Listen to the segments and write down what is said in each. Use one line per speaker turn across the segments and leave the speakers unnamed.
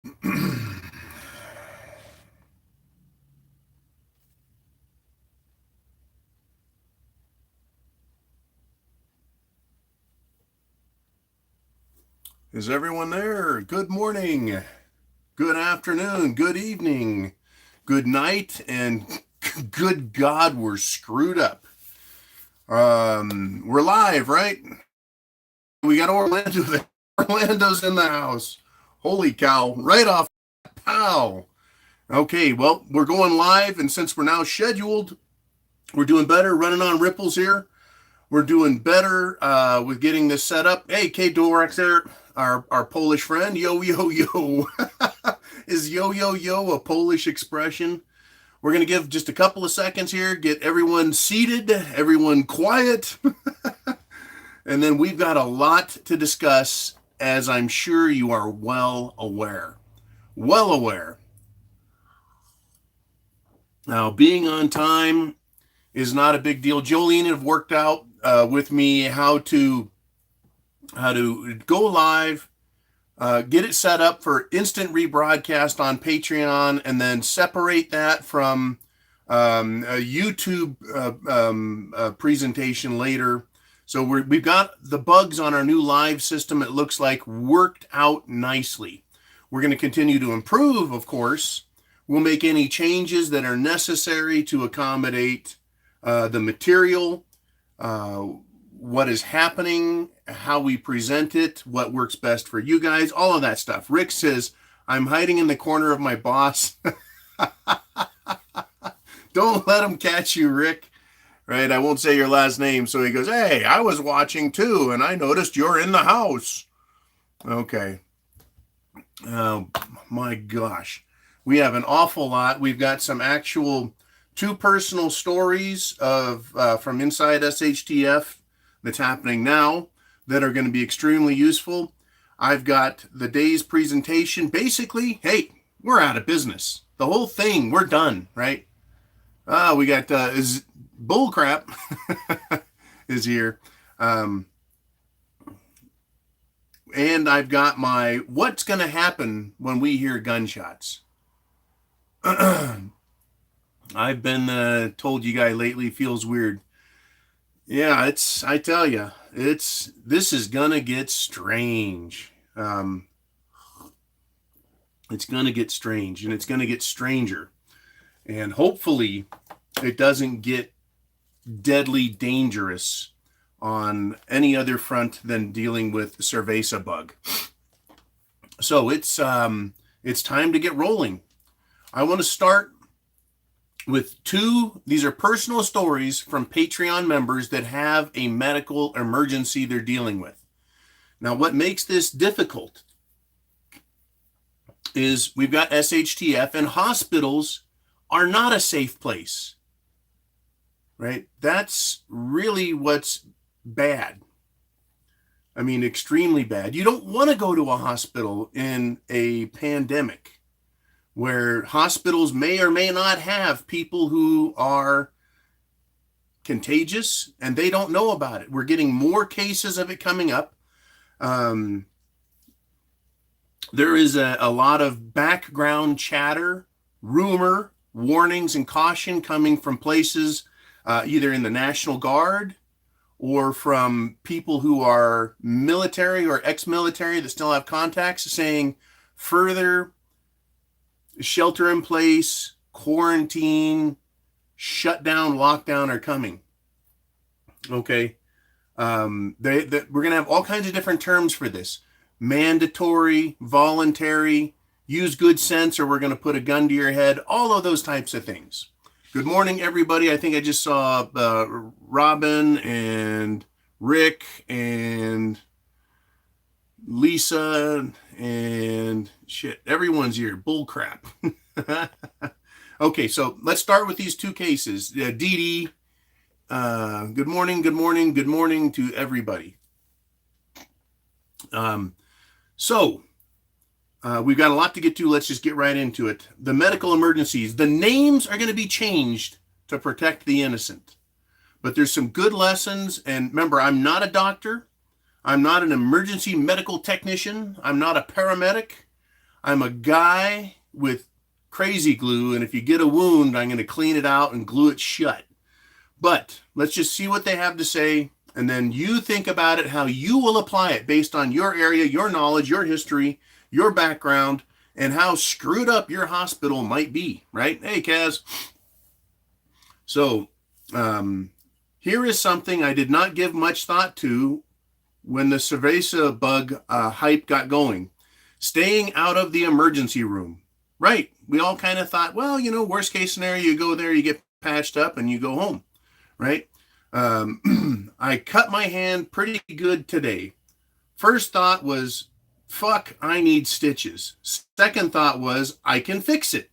Is everyone there? Good morning, good afternoon, good evening, good night, and good God, we're screwed up. We're live, right? We got Orlando there. Orlando's in the house. Holy cow, right off. Pow. Okay, well, we're going live, and since we're now scheduled, we're doing better running on ripples here. We're doing better with getting this set up. Hey, K Dorax there, our Polish friend. Yo, yo, yo. Is yo, yo, yo a Polish expression? We're going to give just a couple of seconds here, get everyone seated, everyone quiet. And then we've got a lot to discuss, as I'm sure you are well aware. Well aware. Now, being on time is not a big deal. Jolene have worked out with me how to go live, get it set up for instant rebroadcast on Patreon, and then separate that from a YouTube presentation later. So we've got the bugs on our new live system, it looks like, worked out nicely. We're going to continue to improve, of course. We'll make any changes that are necessary to accommodate the material, what is happening, how we present it, what works best for you guys, all of that stuff. Rick says, I'm hiding in the corner of my boss. Don't let him catch you, Rick. Right? I won't say your last name. So he goes, hey, I was watching too, and I noticed you're in the house. Okay. Oh, my gosh. We have an awful lot. We've got some actual two personal stories of from inside SHTF that's happening now that are going to be extremely useful. I've got the day's presentation. Basically, hey, we're out of business. The whole thing, we're done, right? We got bullcrap is here. And I've got my what's going to happen when we hear gunshots. I've been told you guys lately feels weird. Yeah, I tell you, this is gonna get strange. It's gonna get strange, and it's gonna get stranger, and hopefully it doesn't get deadly dangerous on any other front than dealing with the Cerveza bug. So it's time to get rolling. I want to start with two. These are personal stories from Patreon members that have a medical emergency they're dealing with. Now, what makes this difficult is we've got SHTF, and hospitals are not a safe place, right? That's really what's bad. I mean, extremely bad. You don't want to go to a hospital in a pandemic, where hospitals may or may not have people who are contagious and they don't know about it. We're getting more cases of it coming up. There is a lot of background chatter, rumor, warnings, and caution coming from places either in the National Guard or from people who are military or ex-military that still have contacts, saying further shelter in place, quarantine, shutdown, lockdown are coming. Okay. We're going to have all kinds of different terms for this. Mandatory, voluntary, use good sense, or we're going to put a gun to your head, all of those types of things. Good morning, everybody. I think I just saw Robin and Rick and Lisa and shit. Everyone's here. Bull crap. Okay, so let's start with these two cases. Dee Dee, good morning, good morning, good morning to everybody. We've got a lot to get to. Let's just get right into it. The medical emergencies. The names are going to be changed to protect the innocent. But there's some good lessons. And remember, I'm not a doctor. I'm not an emergency medical technician. I'm not a paramedic. I'm a guy with crazy glue, and if you get a wound, I'm going to clean it out and glue it shut. But let's just see what they have to say, and then you think about it, how you will apply it based on your area, your knowledge, your history, your background, and how screwed up your hospital might be, right? Hey, Kaz. So here is something I did not give much thought to when the cerveza bug hype got going. Staying out of the emergency room. Right. We all kind of thought, well, worst case scenario, you go there, you get patched up, and you go home. Right. I cut my hand pretty good today. First thought was, fuck, I need stitches. Second thought was, I can fix it.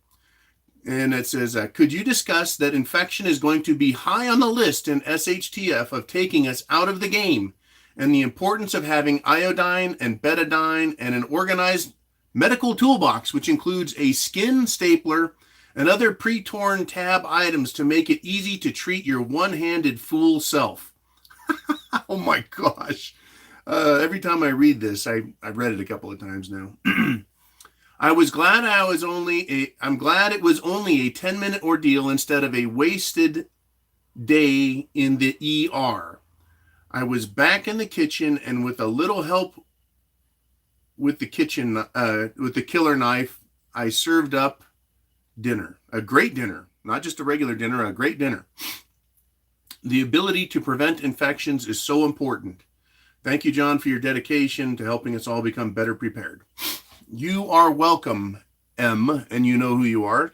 And it says, could you discuss that infection is going to be high on the list in SHTF of taking us out of the game, and the importance of having iodine and betadine and an organized medical toolbox, which includes a skin stapler and other pre-torn tab items to make it easy to treat your one-handed fool self. Oh my gosh. Every time I read this, I've read it a couple of times now. I'm glad it was only a 10-minute ordeal instead of a wasted day in the ER. I was back in the kitchen, and with a little help with the killer knife, I served up dinner, a great dinner, not just a regular dinner, a great dinner. The ability to prevent infections is so important. Thank you, John, for your dedication to helping us all become better prepared. You are welcome, M, and you know who you are.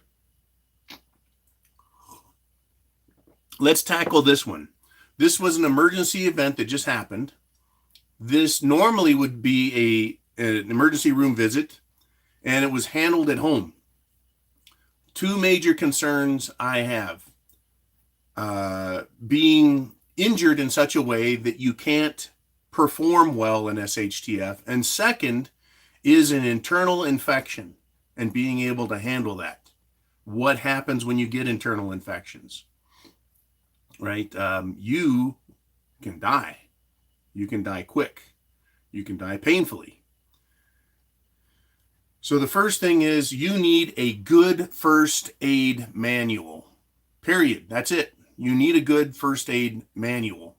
Let's tackle this one. This was an emergency event that just happened. This normally would be an emergency room visit, and it was handled at home. Two major concerns I have. Being injured in such a way that you can't perform well in SHTF. And second is an internal infection and being able to handle that. What happens when you get internal infections? Right? You can die. You can die quick. You can die painfully. So the first thing is you need a good first aid manual. Period. That's it. You need a good first aid manual,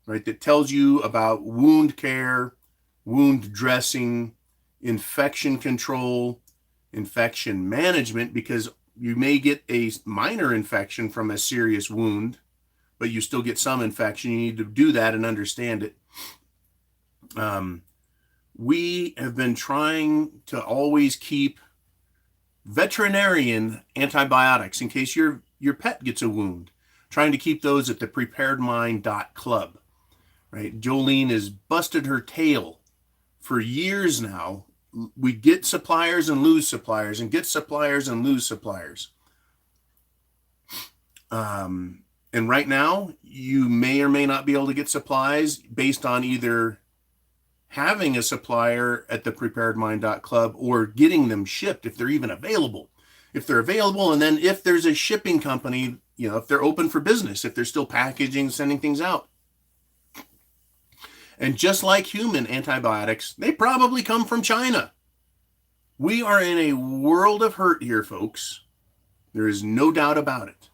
right? That tells you about wound care, wound dressing, infection control, infection management, because you may get a minor infection from a serious wound, but you still get some infection. You need to do that and understand it. We have been trying to always keep veterinarian antibiotics in case your pet gets a wound, trying to keep those at the preparedmind.club, right? Jolene has busted her tail for years now. We get suppliers and lose suppliers and get suppliers and lose suppliers. And right now, you may or may not be able to get supplies based on either having a supplier at the preparedmind.club or getting them shipped if they're even available. If they're available, and then if there's a shipping company, if they're open for business, if they're still packaging, sending things out. And just like human antibiotics, they probably come from China. We are in a world of hurt here, folks. There is no doubt about it.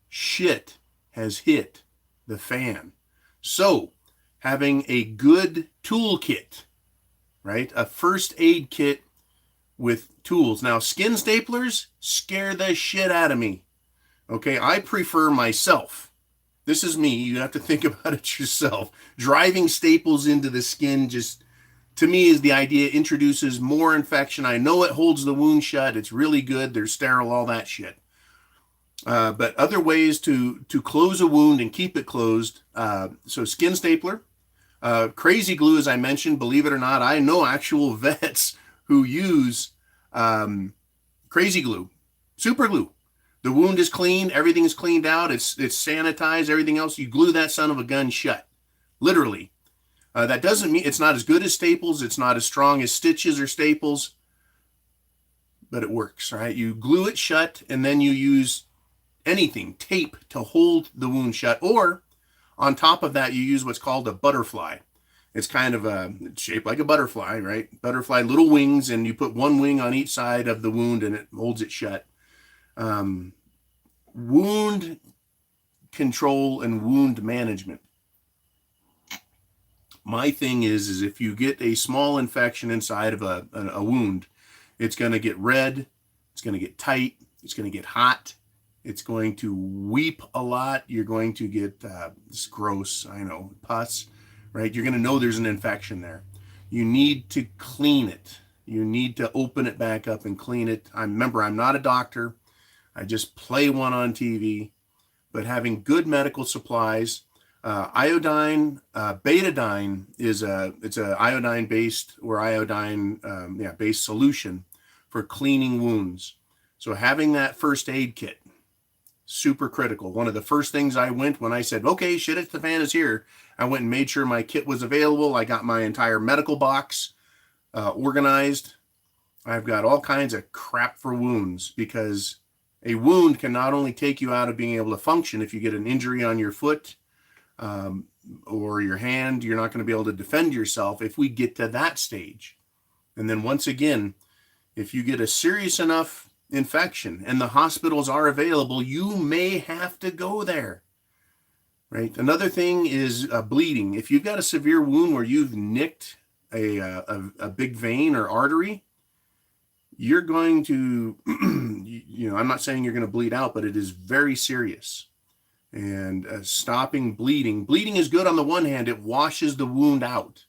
Shit has hit the fan. So, having a good toolkit, right? A first aid kit with tools. Now, skin staplers scare the shit out of me. Okay, I prefer myself. This is me. You have to think about it yourself. Driving staples into the skin just, to me, is the idea, introduces more infection. I know it holds the wound shut. It's really good. They're sterile, all that shit. But other ways to close a wound and keep it closed. So skin stapler. Crazy glue, as I mentioned, believe it or not, I know actual vets who use crazy glue, super glue. The wound is clean, everything is cleaned out, it's sanitized, everything else. You glue that son of a gun shut, literally. That doesn't mean it's not as good as staples, it's not as strong as stitches or staples, but it works, right? You glue it shut, and then you use anything, tape, to hold the wound shut, or on top of that, you use what's called a butterfly. It's kind of it's shaped like a butterfly, right? Butterfly, little wings, and you put one wing on each side of the wound and it holds it shut. Wound control and wound management. My thing is if you get a small infection inside of a wound, it's going to get red, it's going to get tight, it's going to get hot, it's going to weep a lot. You're going to get this gross, I know, pus, right? You're going to know there's an infection there. You need to clean it. You need to open it back up and clean it. Remember, I'm not a doctor. I just play one on TV. But having good medical supplies, iodine, betadine it's a iodine based or iodine based solution for cleaning wounds. So having that first aid kit, super critical. One of the first things I went when I said, okay, shit at the fan is here, I went and made sure my kit was available. I got my entire medical box organized. I've got all kinds of crap for wounds, because a wound can not only take you out of being able to function. If you get an injury on your foot or your hand, you're not going to be able to defend yourself if we get to that stage. And then once again, if you get a serious enough infection and the hospitals are available, you may have to go there, right? Another thing is bleeding. If you've got a severe wound where you've nicked a big vein or artery, you're going to, I'm not saying you're going to bleed out, but it is very serious. And stopping bleeding. Bleeding is good on the one hand, it washes the wound out.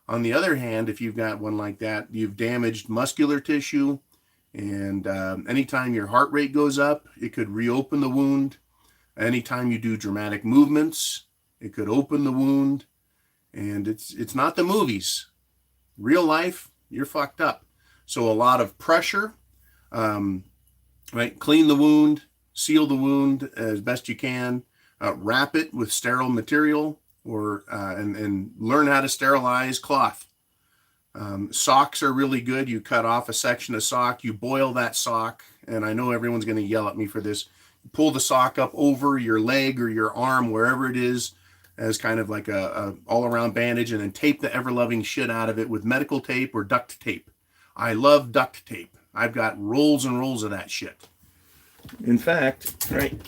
On the other hand, if you've got one like that, you've damaged muscular tissue. And anytime your heart rate goes up, it could reopen the wound. Anytime you do dramatic movements, it could open the wound. And it's not the movies. Real life, you're fucked up. So a lot of pressure, right? Clean the wound, seal the wound as best you can, wrap it with sterile material, or and learn how to sterilize cloth. Socks are really good. You cut off a section of sock, you boil that sock, and I know everyone's going to yell at me for this. Pull the sock up over your leg or your arm, wherever it is, as kind of like a all-around bandage, and then tape the ever-loving shit out of it with medical tape or duct tape. I love duct tape. I've got rolls and rolls of that shit. In fact, right,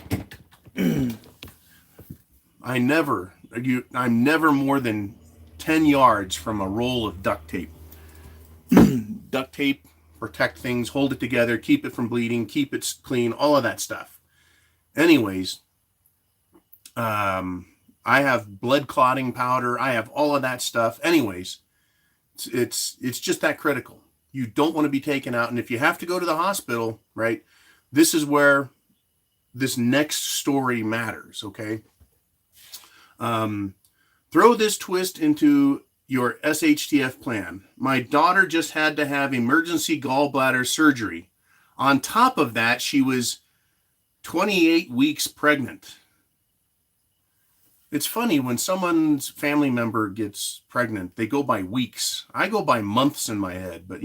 I'm never more than 10 yards from a roll of duct tape. Duct tape, protect things, hold it together, keep it from bleeding, keep it clean, all of that stuff. Anyways, I have blood clotting powder. I have all of that stuff. Anyways, it's just that critical. You don't want to be taken out. And if you have to go to the hospital, right, this is where this next story matters, okay? Throw this twist into your SHTF plan. My daughter just had to have emergency gallbladder surgery. On top of that, she was 28 weeks pregnant. It's funny, when someone's family member gets pregnant, they go by weeks. I go by months in my head, but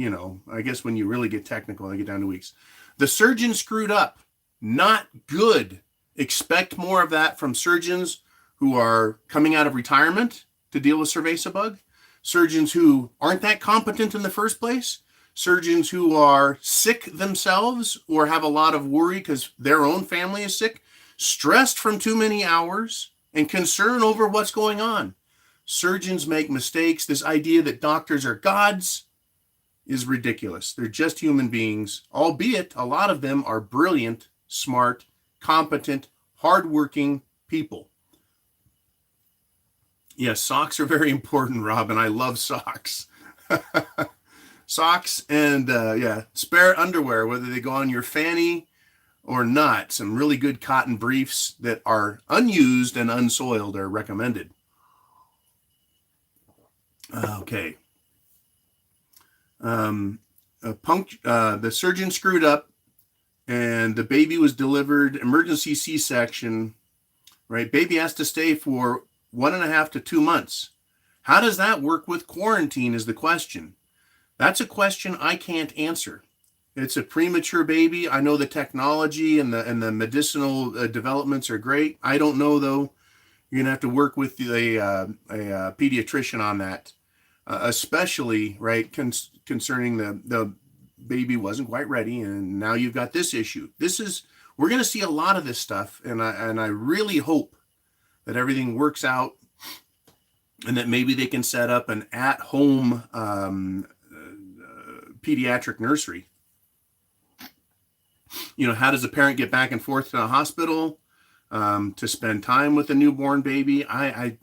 I guess when you really get technical, they get down to weeks. The surgeon screwed up. Not good. Expect more of that from surgeons who are coming out of retirement to deal with cerveza bug. Surgeons who aren't that competent in the first place. Surgeons who are sick themselves or have a lot of worry because their own family is sick. Stressed from too many hours and concern over what's going on. Surgeons make mistakes. This idea that doctors are gods is ridiculous. They're just human beings, albeit a lot of them are brilliant, smart, competent, hardworking people. Yes, socks are very important, Robin. I love socks. Socks and, spare underwear, whether they go on your fanny or not. Some really good cotton briefs that are unused and unsoiled are recommended. Okay. The surgeon screwed up and the baby was delivered emergency C-section, right? Baby has to stay for 1.5 to 2 months. How does that work with quarantine is the question. That's a question I can't answer. It's a premature baby. I know the technology and the medicinal developments are great. I don't know, though, You're going to have to work with a pediatrician on that, especially, right, concerning the baby wasn't quite ready, and now you've got this issue. We're going to see a lot of this stuff, and I really hope that everything works out, and that maybe they can set up an at-home pediatric nursery. How does a parent get back and forth to the hospital to spend time with a newborn baby? I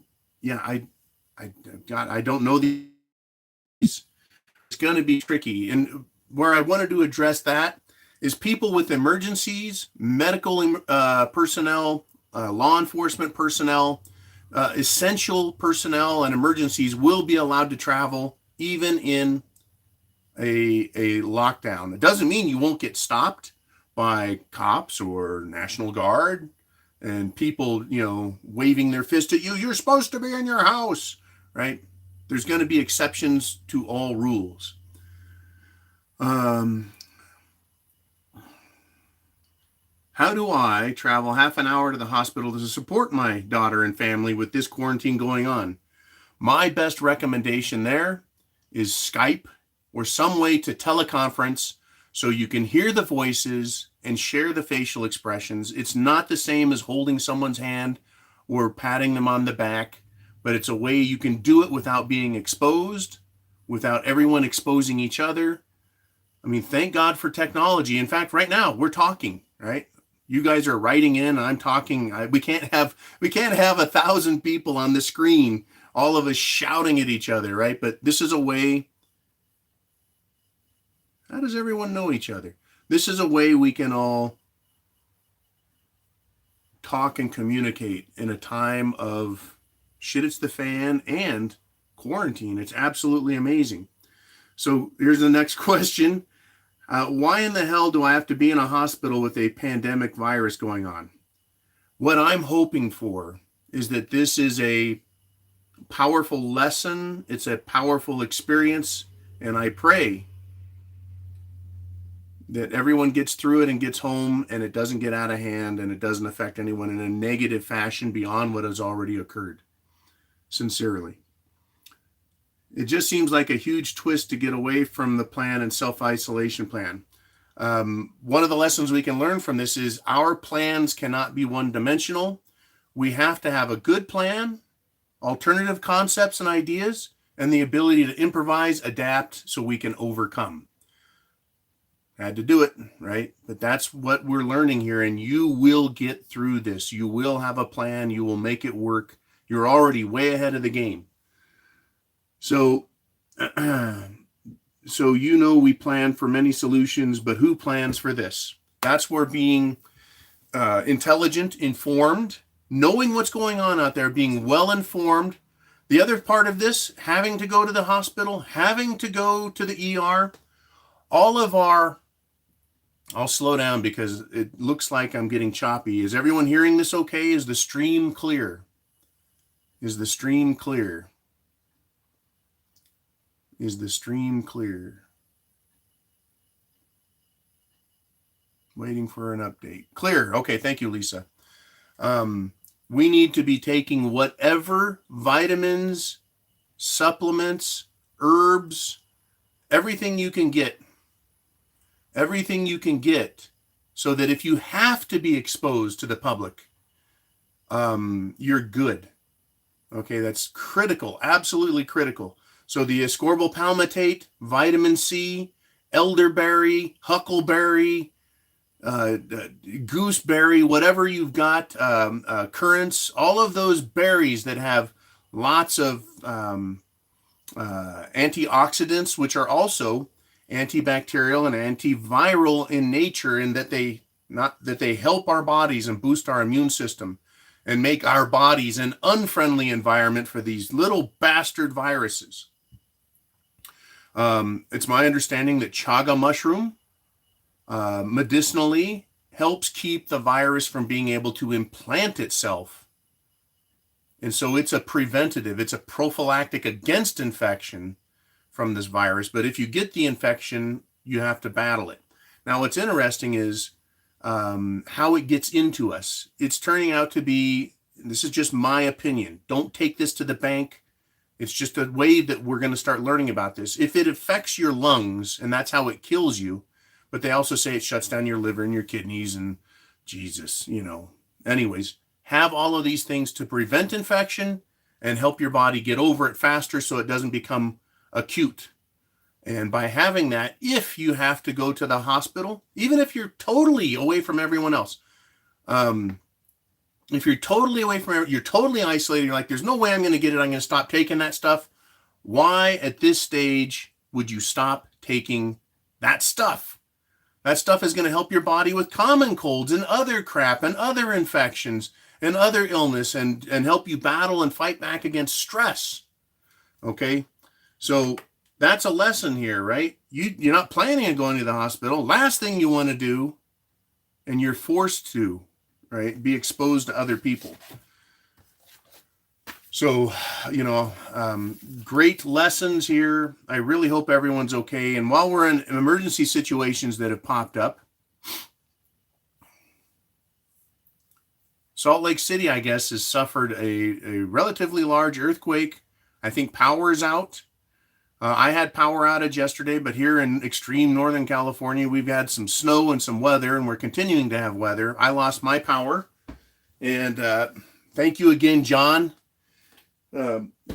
don't know these. It's going to be tricky. And where I wanted to address that is people with emergencies, medical personnel, law enforcement personnel, essential personnel and emergencies will be allowed to travel even in a lockdown. It doesn't mean you won't get stopped by cops or National Guard and people, waving their fist at you. You're supposed to be in your house, right? There's going to be exceptions to all rules. How do I travel half an hour to the hospital to support my daughter and family with this quarantine going on? My best recommendation there is Skype or some way to teleconference so you can hear the voices and share the facial expressions. It's not the same as holding someone's hand or patting them on the back, but it's a way you can do it without being exposed, without everyone exposing each other. I mean, thank God for technology. In fact, right now we're talking, right? You guys are writing in, I'm talking. We can't have 1,000 people on the screen, all of us shouting at each other, right? But this is a way. How does everyone know each other? This is a way we can all talk and communicate in a time of shit it's the fan and quarantine. It's absolutely amazing. So here's the next question. Why in the hell do I have to be in a hospital with a pandemic virus going on? What I'm hoping for is that this is a powerful lesson. It's a powerful experience. And I pray that everyone gets through it and gets home and it doesn't get out of hand and it doesn't affect anyone in a negative fashion beyond what has already occurred. Sincerely. It just seems like a huge twist to get away from the plan and self-isolation plan. One of the lessons we can learn from this is our plans cannot be one-dimensional. We have to have a good plan, alternative concepts and ideas, and the ability to improvise, adapt, so we can overcome. Had to do it, right? But that's what we're learning here, and you will get through this. You will have a plan. You will make it work. You're already way ahead of the game. So we plan for many solutions, but who plans for this? That's where being intelligent, informed, knowing what's going on out there, being well-informed. The other part of this, having to go to the hospital, having to go to the ER, I'll slow down because it looks like I'm getting choppy. Is everyone hearing this okay? Is the stream clear? Is the stream clear? Is the stream clear? Waiting for an update. Clear. Okay, thank you, Lisa. We need to be taking whatever vitamins, supplements, herbs, everything you can get. Everything you can get so that if you have to be exposed to the public, you're good. Okay, that's critical, absolutely critical. So the ascorbyl palmitate, vitamin C, elderberry, huckleberry, gooseberry, whatever you've got, currants, all of those berries that have lots of antioxidants, which are also antibacterial and antiviral in nature, in that they help our bodies and boost our immune system and make our bodies an unfriendly environment for these little bastard viruses. It's my understanding that chaga mushroom medicinally helps keep the virus from being able to implant itself. And so it's a preventative, it's a prophylactic against infection from this virus. But if you get the infection, you have to battle it. Now, what's interesting is how it gets into us. It's turning out to be this is just my opinion. Don't take this to the bank. It's just a way that we're going to start learning about this. If it affects your lungs and that's how it kills you, but they also say it shuts down your liver and your kidneys and Jesus, Anyways, have all of these things to prevent infection and help your body get over it faster so it doesn't become acute. And by having that, if you have to go to the hospital, even if you're totally away from everyone else, if you're totally away from it, you're totally isolated, you're like, there's no way I'm going to get it, I'm going to stop taking that stuff. Why at this stage would you stop taking that stuff? That stuff is going to help your body with common colds and other crap and other infections and other illness and help you battle and fight back against stress. Okay? So that's a lesson here, right? You're not planning on going to the hospital. Last thing you want to do, and you're forced to, right, be exposed to other people. So, great lessons here. I really hope everyone's okay. And while we're in emergency situations that have popped up, Salt Lake City, I guess, has suffered a relatively large earthquake. I think power is out. I had power outage yesterday, but here in extreme Northern California, we've had some snow and some weather, and we're continuing to have weather. I lost my power. And thank you again, John.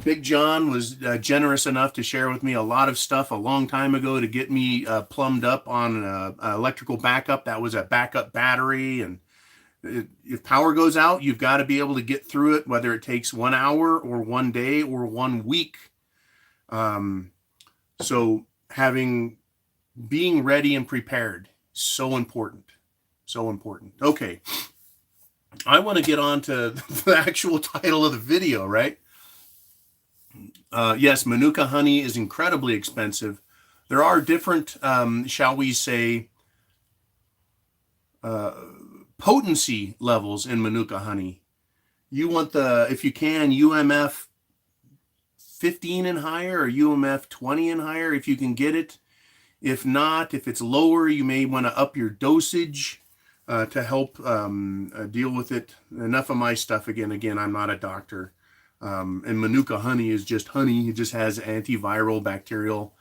Big John was generous enough to share with me a lot of stuff a long time ago to get me plumbed up on an electrical backup. That was a backup battery. And if power goes out, you've got to be able to get through it, whether it takes 1 hour or 1 day or 1 week. So being ready and prepared, so important. So important. Okay. I want to get on to the actual title of the video, right? Yes, Manuka honey is incredibly expensive. There are different, shall we say, potency levels in Manuka honey. You want if you can, UMF 15 and higher or UMF 20 and higher if you can get it. If not, if it's lower, you may want to up your dosage to help deal with it. Enough of my stuff again, I'm not a doctor. And Manuka honey is just honey. It just has antiviral, bacterial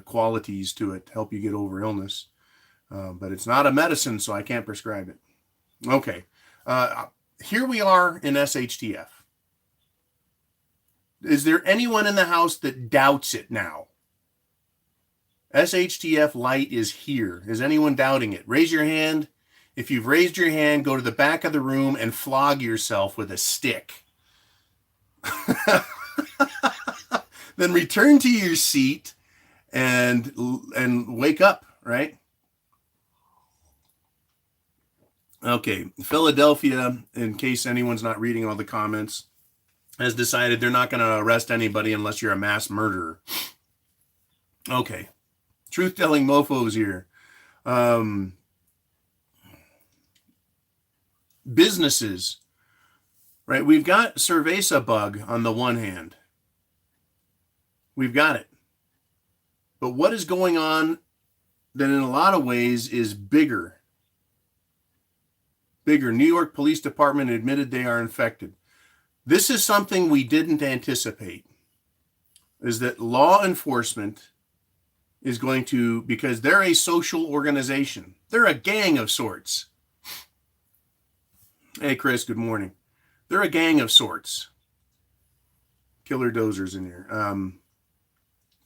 qualities to it to help you get over illness. But it's not a medicine, so I can't prescribe it. Okay. Here we are in SHTF. Is there anyone in the house that doubts it now? SHTF light is here. Is anyone doubting it? Raise your hand. If you've raised your hand, go to the back of the room and flog yourself with a stick. Then return to your seat and wake up, right? Okay, Philadelphia, in case anyone's not reading all the comments, has decided they're not going to arrest anybody unless you're a mass murderer. Okay, truth-telling mofos here. Businesses, right? We've got Cerveza bug on the one hand. We've got it. But what is going on that in a lot of ways is bigger? New York Police Department admitted they are infected. This is something we didn't anticipate, is that law enforcement is going to, because they're a social organization. They're a gang of sorts. Hey, Chris, good morning. They're a gang of sorts. Killer Dozer's in here.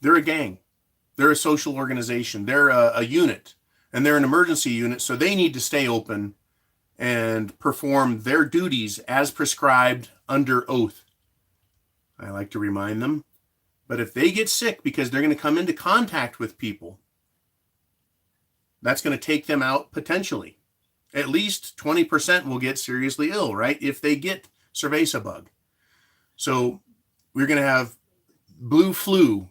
They're a gang. They're a social organization. They're a unit, and they're an emergency unit, so they need to stay open and perform their duties as prescribed under oath. I like to remind them. But if they get sick because they're going to come into contact with people, that's going to take them out potentially. At least 20% will get seriously ill, right? If they get Cerveza bug. So we're going to have blue flu.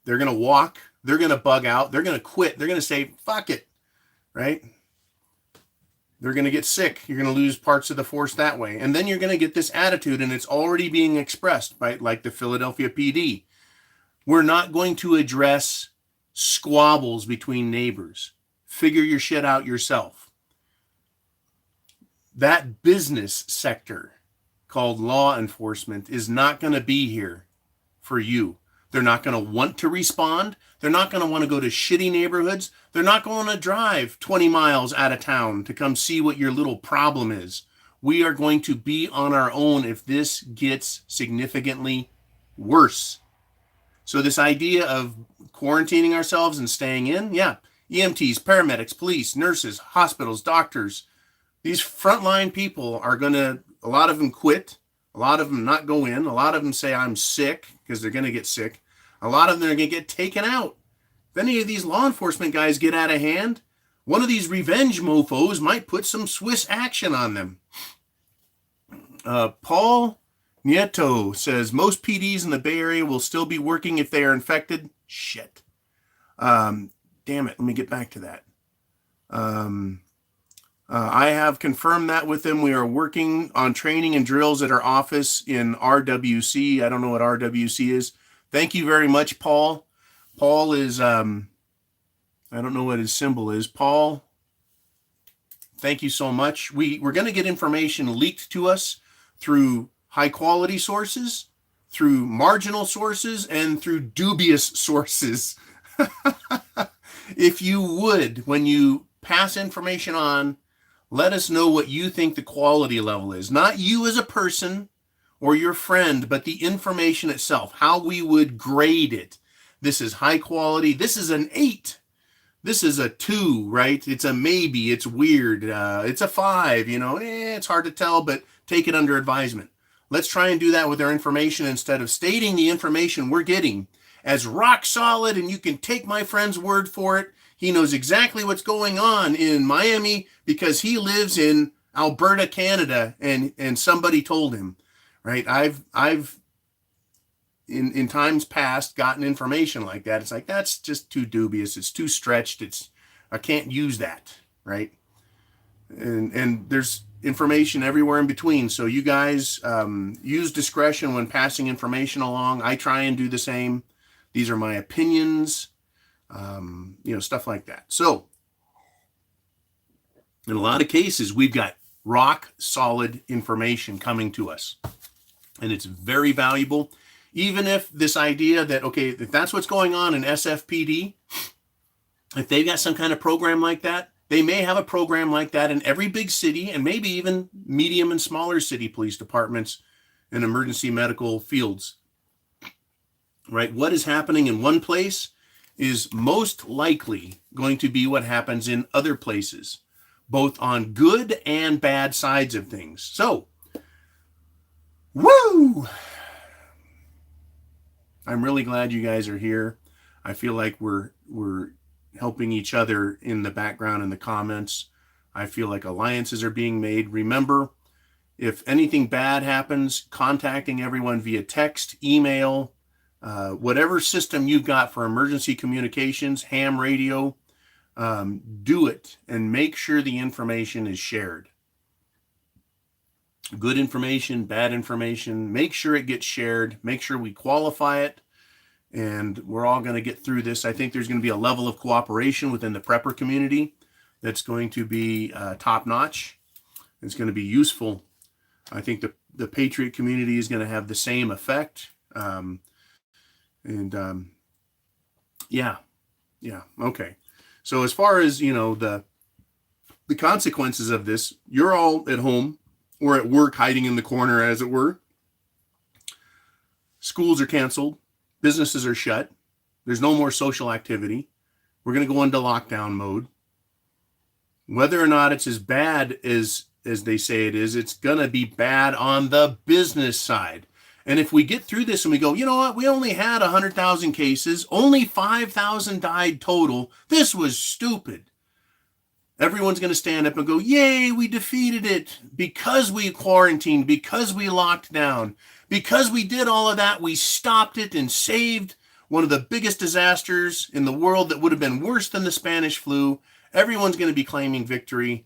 They're going to walk. They're going to bug out. They're going to quit. They're going to say, fuck it, right? They're going to get sick. You're going to lose parts of the force that way. And then you're going to get this attitude, and it's already being expressed by like the Philadelphia PD. We're not going to address squabbles between neighbors. Figure your shit out yourself. That business sector called law enforcement is not going to be here for you. They're not going to want to respond. They're not going to want to go to shitty neighborhoods. They're not going to drive 20 miles out of town to come see what your little problem is. We are going to be on our own if this gets significantly worse. So this idea of quarantining ourselves and staying in, yeah, EMTs, paramedics, police, nurses, hospitals, doctors, these frontline people are going to, a lot of them quit. A lot of them not go in. A lot of them say, I'm sick, because they're going to get sick. A lot of them are going to get taken out. If any of these law enforcement guys get out of hand, one of these revenge mofos might put some Swiss action on them. Paul Nieto says, most PDs in the Bay Area will still be working if they are infected. Shit. Damn it. Let me get back to that. I have confirmed that with them. We are working on training and drills at our office in RWC. I don't know what RWC is. Thank you very much, Paul. Paul is, I don't know what his symbol is. Paul, thank you so much. We're going to get information leaked to us through high quality sources, through marginal sources, and through dubious sources. If you would, when you pass information on, let us know what you think the quality level is. Not you as a person or your friend, but the information itself, how we would grade it. This is high quality. This is an 8. This is a 2, right? It's a maybe. It's weird. It's a 5, it's hard to tell, but take it under advisement. Let's try and do that with our information instead of stating the information we're getting as rock solid, and you can take my friend's word for it. He knows exactly what's going on in Miami because he lives in Alberta, Canada, and somebody told him, right? I've in times past gotten information like that. It's like, that's just too dubious. It's too stretched. I can't use that, right? And there's information everywhere in between. So you guys use discretion when passing information along. I try and do the same. These are my opinions. Stuff like that. So in a lot of cases, we've got rock solid information coming to us, and it's very valuable. Even if this idea that, okay, if that's what's going on in SFPD, if they've got some kind of program like that, they may have a program like that in every big city, and maybe even medium and smaller city police departments and emergency medical fields, right? What is happening in one place is most likely going to be what happens in other places, both on good and bad sides of things. So, woo! I'm really glad you guys are here. I feel like we're helping each other in the background in the comments. I feel like alliances are being made. Remember, if anything bad happens, contacting everyone via text, email, whatever system you've got for emergency communications, ham radio, do it and make sure the information is shared. Good information, bad information, make sure it gets shared, make sure we qualify it, and we're all going to get through this. I think there's going to be a level of cooperation within the prepper community that's going to be top-notch. It's going to be useful. I think the Patriot community is going to have the same effect. Okay. So as far as, the consequences of this, you're all at home or at work hiding in the corner, as it were. Schools are canceled. Businesses are shut. There's no more social activity. We're going to go into lockdown mode. Whether or not it's as bad as they say it is, it's going to be bad on the business side. And if we get through this and we go, you know what, we only had 100,000 cases, only 5,000 died total. This was stupid. Everyone's going to stand up and go, yay, we defeated it because we quarantined, because we locked down, because we did all of that. We stopped it and saved one of the biggest disasters in the world that would have been worse than the Spanish flu. Everyone's going to be claiming victory,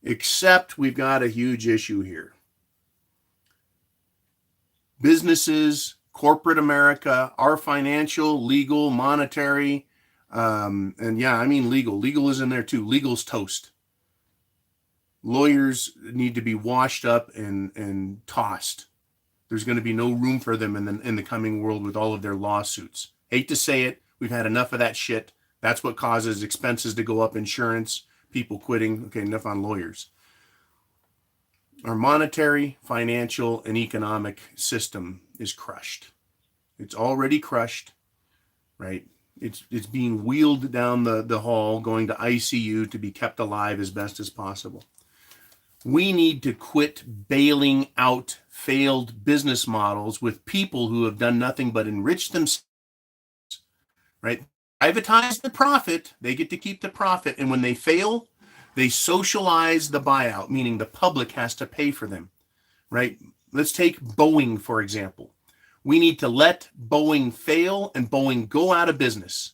except we've got a huge issue here. Businesses, corporate America, our financial, legal, monetary, legal. Legal is in there too. Legal's toast. lawyers need to be washed up and tossed. There's going to be no room for them in the coming world with all of their lawsuits. Hate to say it, we've had enough of that shit. That's what causes expenses to go up, insurance, people quitting. Okay, enough on lawyers. Our monetary, financial, and economic system is crushed. It's already crushed, right? It's being wheeled down the hall, going to ICU to be kept alive as best as possible. We need to quit bailing out failed business models with people who have done nothing but enrich themselves, right? Privatize the profit. They get to keep the profit. And when they fail, they socialize the buyout, meaning the public has to pay for them, right? Let's take Boeing, for example. We need to let Boeing fail and Boeing go out of business.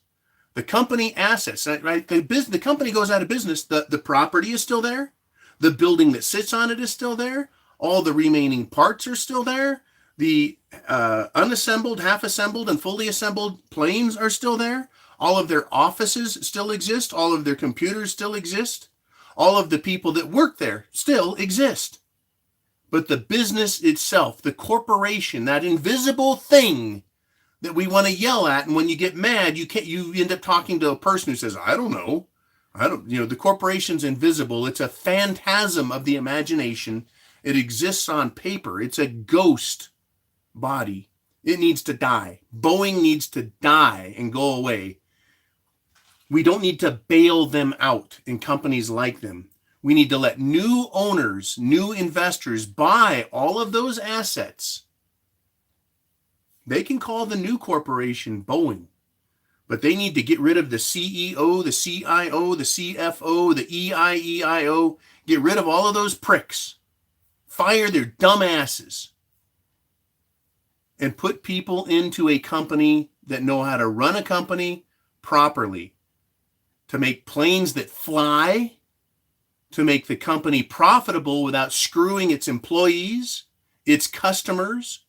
The company assets, right? The company goes out of business. The property is still there. The building that sits on it is still there. All the remaining parts are still there. The unassembled, half-assembled, and fully assembled planes are still there. All of their offices still exist. All of their computers still exist. All of the people that work there still exist. But the business itself, the corporation, that invisible thing that we want to yell at, and when you get mad, you end up talking to a person who says, I don't know. The corporation's invisible. It's a phantasm of the imagination. It exists on paper. It's a ghost body. It needs to die. Boeing needs to die and go away. We don't need to bail them out in companies like them. We need to let new owners, new investors buy all of those assets. They can call the new corporation Boeing, but they need to get rid of the CEO, the CIO, the CFO, the EIEIO, get rid of all of those pricks, fire their dumb asses, and put people into a company that know how to run a company properly, to make planes that fly, to make the company profitable without screwing its employees, its customers,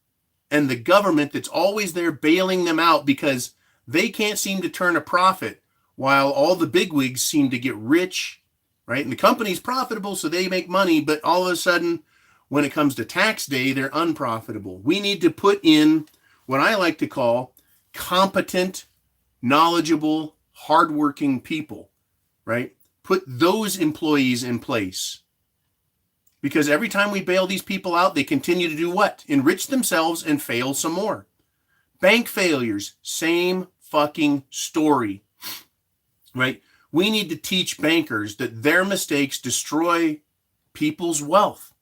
and the government that's always there bailing them out because they can't seem to turn a profit while all the bigwigs seem to get rich, right? And the company's profitable, so they make money, but all of a sudden, when it comes to tax day, they're unprofitable. We need to put in what I like to call competent, knowledgeable, hardworking people, right? Put those employees in place. Because every time we bail these people out, they continue to do what? Enrich themselves and fail some more. Bank failures, same fucking story, right? We need to teach bankers that their mistakes destroy people's wealth.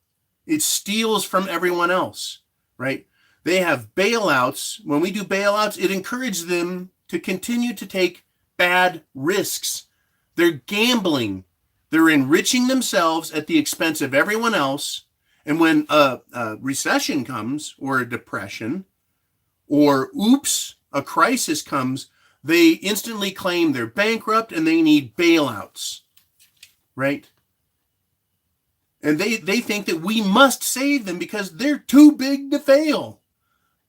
It steals from everyone else, right? They have bailouts. When we do bailouts, it encourages them to continue to take bad risks. They're gambling. They're enriching themselves at the expense of everyone else. And when a recession comes, or a depression, or a crisis comes, they instantly claim they're bankrupt and they need bailouts, right? And they think that we must save them because they're too big to fail.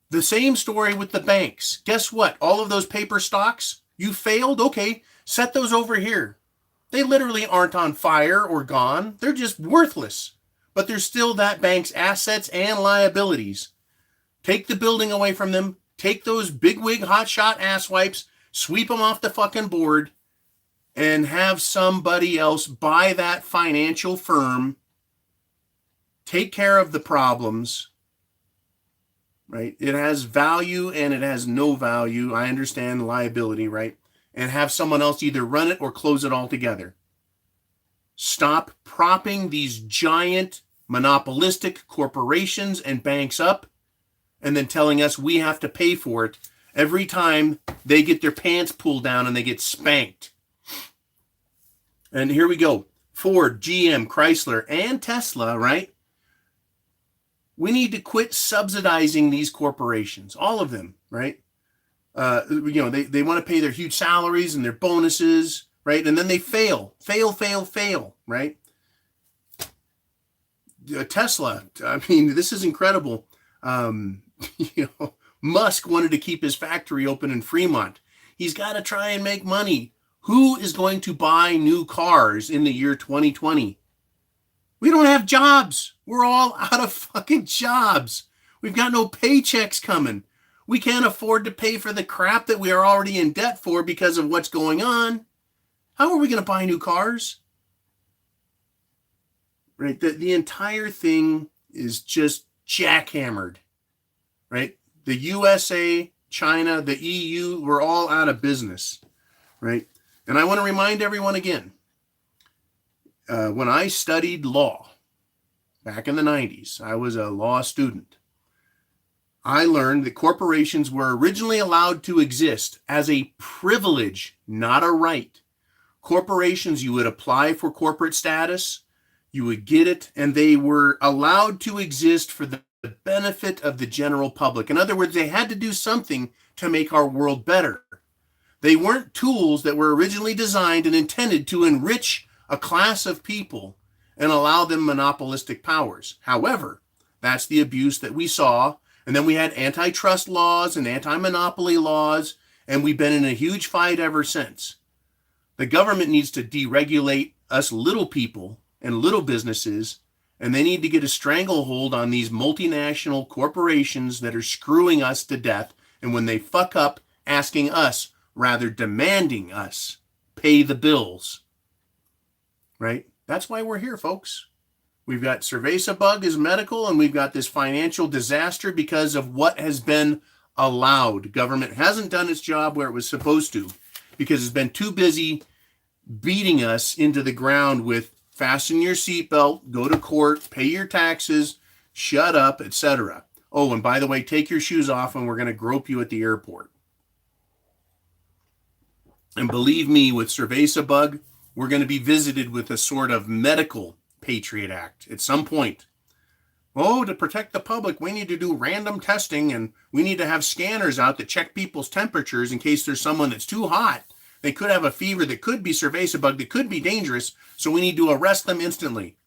The same story with the banks. Guess what? All of those paper stocks, you failed? Okay, set those over here. They literally aren't on fire or gone. They're just worthless. But there's still that bank's assets and liabilities. Take the building away from them. Take those bigwig hotshot asswipes, sweep them off the fucking board, and have somebody else buy that financial firm, take care of the problems, right? It has value and it has no value. I understand liability, right? And have someone else either run it or close it altogether. Stop propping these giant monopolistic corporations and banks up and then telling us we have to pay for it every time they get their pants pulled down and they get spanked. And here we go. Ford, GM, Chrysler, and Tesla, right? We need to quit subsidizing these corporations, all of them, right? They want to pay their huge salaries and their bonuses, right? And then they fail, right? Tesla, I mean, this is incredible. Musk wanted to keep his factory open in Fremont. He's got to try and make money. Who is going to buy new cars in the year 2020? We don't have jobs. We're all out of fucking jobs. We've got no paychecks coming. We can't afford to pay for the crap that we are already in debt for because of what's going on. How are we going to buy new cars? Right? The entire thing is just jackhammered. Right? The USA, China, the EU, we're all out of business. Right? And I want to remind everyone again, when I studied law back in the 90s, I was a law student. I learned that corporations were originally allowed to exist as a privilege, not a right. Corporations, you would apply for corporate status, you would get it, and they were allowed to exist for the benefit of the general public. In other words, they had to do something to make our world better. They weren't tools that were originally designed and intended to enrich a class of people and allow them monopolistic powers. However, that's the abuse that we saw. And then we had antitrust laws and anti-monopoly laws, and we've been in a huge fight ever since. The government needs to deregulate us little people and little businesses, and they need to get a stranglehold on these multinational corporations that are screwing us to death. And when they fuck up, asking us, rather demanding us, pay the bills. Right? That's why we're here, folks. We've got Cerveza bug is medical, and we've got this financial disaster because of what has been allowed. Government hasn't done its job where it was supposed to because it's been too busy beating us into the ground with fasten your seatbelt, go to court, pay your taxes, shut up, etc. Oh, and by the way, take your shoes off and we're going to grope you at the airport. And believe me, with Cerveza bug, we're going to be visited with a sort of medical Patriot Act at some point. Oh, to protect the public, we need to do random testing, and we need to have scanners out that check people's temperatures in case there's someone that's too hot. They could have a fever that could be Cerveza bug, that could be dangerous, so we need to arrest them instantly.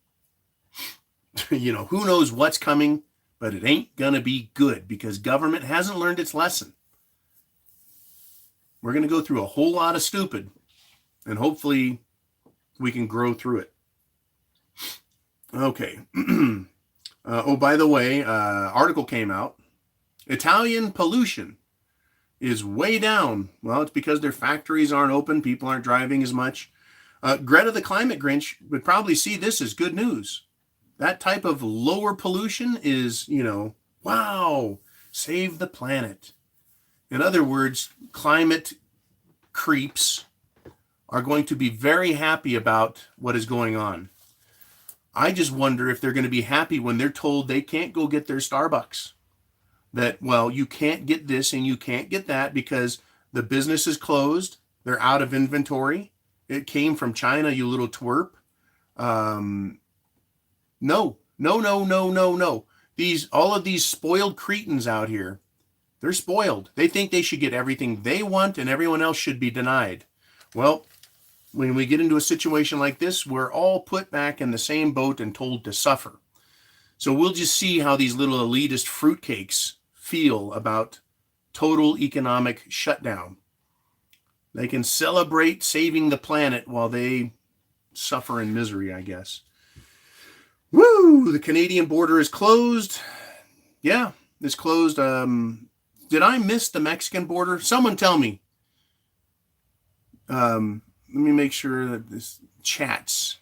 Who knows what's coming, but it ain't gonna be good because government hasn't learned its lesson. We're gonna go through a whole lot of stupid, and hopefully we can grow through it. Okay. By the way, article came out. Italian pollution is way down. Well, it's because their factories aren't open. People aren't driving as much. Greta the Climate Grinch would probably see this as good news. That type of lower pollution is, wow, save the planet. In other words, climate creeps are going to be very happy about what is going on. I just wonder if they're going to be happy when they're told they can't go get their Starbucks. That, well, you can't get this and you can't get that because the business is closed. They're out of inventory. It came from China, you little twerp. No. All of these spoiled cretins out here, they're spoiled. They think they should get everything they want and everyone else should be denied. Well, when we get into a situation like this, we're all put back in the same boat and told to suffer. So we'll just see how these little elitist fruitcakes feel about total economic shutdown. They can celebrate saving the planet while they suffer in misery, I guess. Woo! The Canadian border is closed. Yeah, it's closed. Did I miss the Mexican border? Someone tell me. Let me make sure that this chats.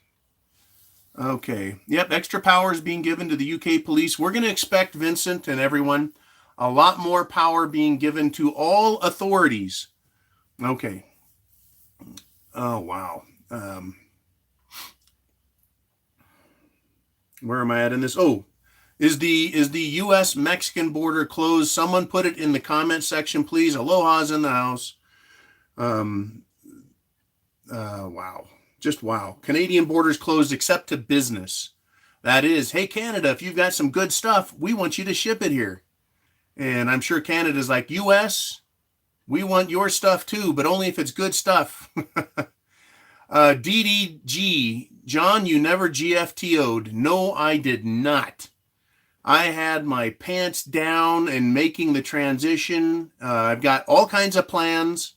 Okay. Yep. Extra powers being given to the UK police. We're going to expect, Vincent and everyone, a lot more power being given to all authorities. Okay. Oh, wow. Where am I at in this? Oh, is the U.S. Mexican border closed? Someone put it in the comment section, please. Aloha's in the house. Wow. Just wow. Canadian borders closed except to business. That is, hey, Canada, if you've got some good stuff, we want you to ship it here. And I'm sure Canada's like, U.S., we want your stuff too, but only if it's good stuff. DDG, John, you never GFTO'd. No, I did not. I had my pants down and making the transition. I've got all kinds of plans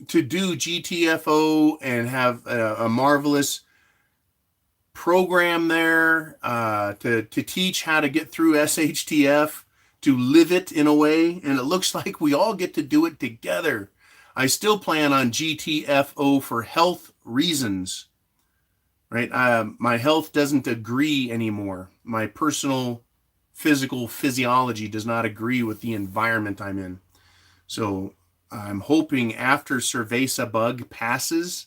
to do GTFO and have a marvelous program there to teach how to get through SHTF, to live it in a way, and it looks like we all get to do it together. I still plan on GTFO for health reasons, right? My health doesn't agree anymore. My personal physical physiology does not agree with the environment I'm in. So I'm hoping after Cerveza bug passes,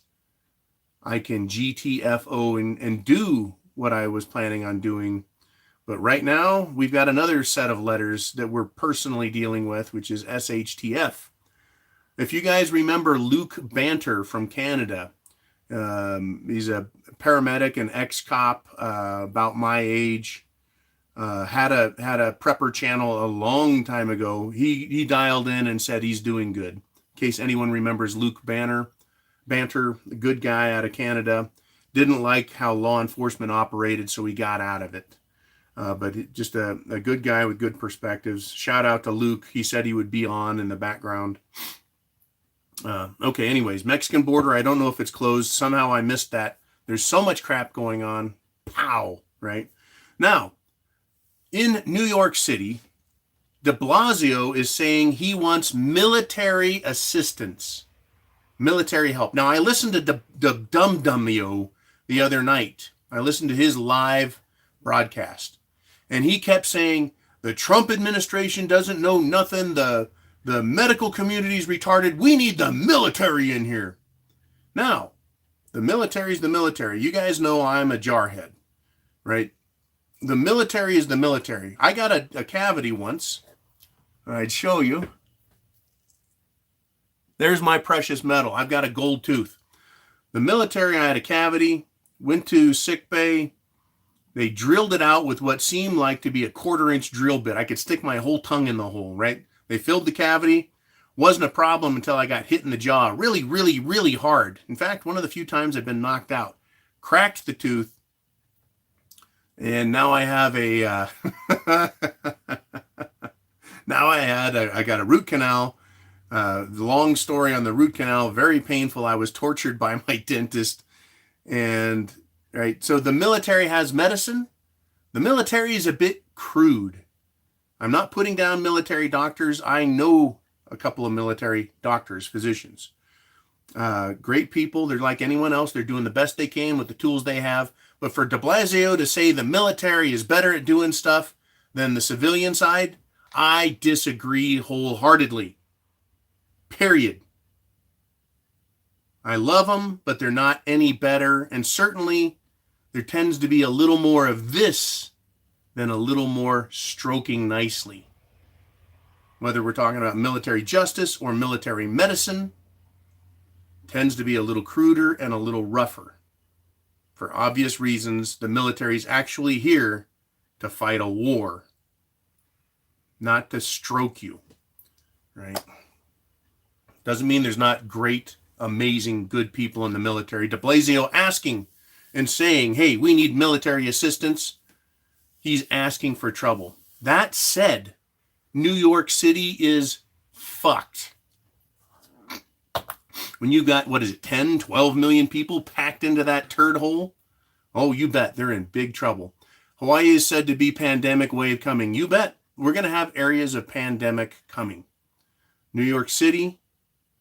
I can GTFO and do what I was planning on doing. But right now, we've got another set of letters that we're personally dealing with, which is SHTF. If you guys remember Luke Banter from Canada, he's a paramedic and ex-cop about my age. Had a prepper channel a long time ago. He dialed in and said he's doing good. In case anyone remembers Luke Banter, a good guy out of Canada, didn't like how law enforcement operated, so he got out of it. But just a good guy with good perspectives. Shout out to Luke. He said he would be on in the background. Okay, anyways, Mexican border, I don't know if it's closed. Somehow I missed that. There's so much crap going on. Pow, right? Now, in New York City, de Blasio is saying he wants military assistance, military help. Now, I listened to Dum Dummio the other night. I listened to his live broadcast, and he kept saying, the Trump administration doesn't know nothing. The medical community's retarded. We need the military in here. Now, the military's the military. You guys know I'm a jarhead, right? The military is the military. I got a cavity once. I'd show you. There's my precious metal. I've got a gold tooth. The military, I had a cavity, went to sick bay. They drilled it out with what seemed like to be a 1/4-inch drill bit. I could stick my whole tongue in the hole, right? They filled the cavity. Wasn't a problem until I got hit in the jaw really, really, really hard. In fact, one of the few times I've been knocked out. Cracked the tooth. And now I have I got a root canal. Long story on the root canal, very painful. I was tortured by my dentist. And, right, so the military has medicine. The military is a bit crude. I'm not putting down military doctors. I know a couple of military doctors, physicians. Great people. They're like anyone else. They're doing the best they can with the tools they have. But for de Blasio to say the military is better at doing stuff than the civilian side, I disagree wholeheartedly. Period. I love them, but they're not any better. And certainly there tends to be a little more of this than a little more stroking nicely. Whether we're talking about military justice or military medicine, tends to be a little cruder and a little rougher. For obvious reasons, the military is actually here to fight a war, not to stroke you, right? Doesn't mean there's not great, amazing, good people in the military. De Blasio asking and saying, hey, we need military assistance. He's asking for trouble. That said, New York City is fucked. When you got, 10, 12 million people packed into that turd hole? Oh, you bet they're in big trouble. Hawaii is said to be pandemic wave coming. You bet we're going to have areas of pandemic coming. New York City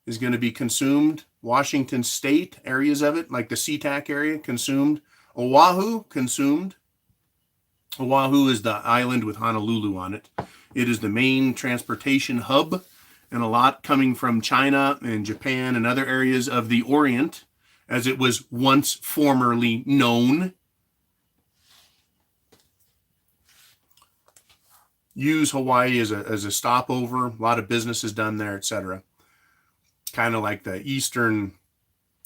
is going to be consumed. Washington State, areas of it, like the SeaTac area, consumed. Oahu, consumed. Oahu is the island with Honolulu on it. It is the main transportation hub, and a lot coming from China and Japan and other areas of the Orient, as it was once formerly known. Use Hawaii as a stopover. A lot of business is done there, etc. Kind of like the Eastern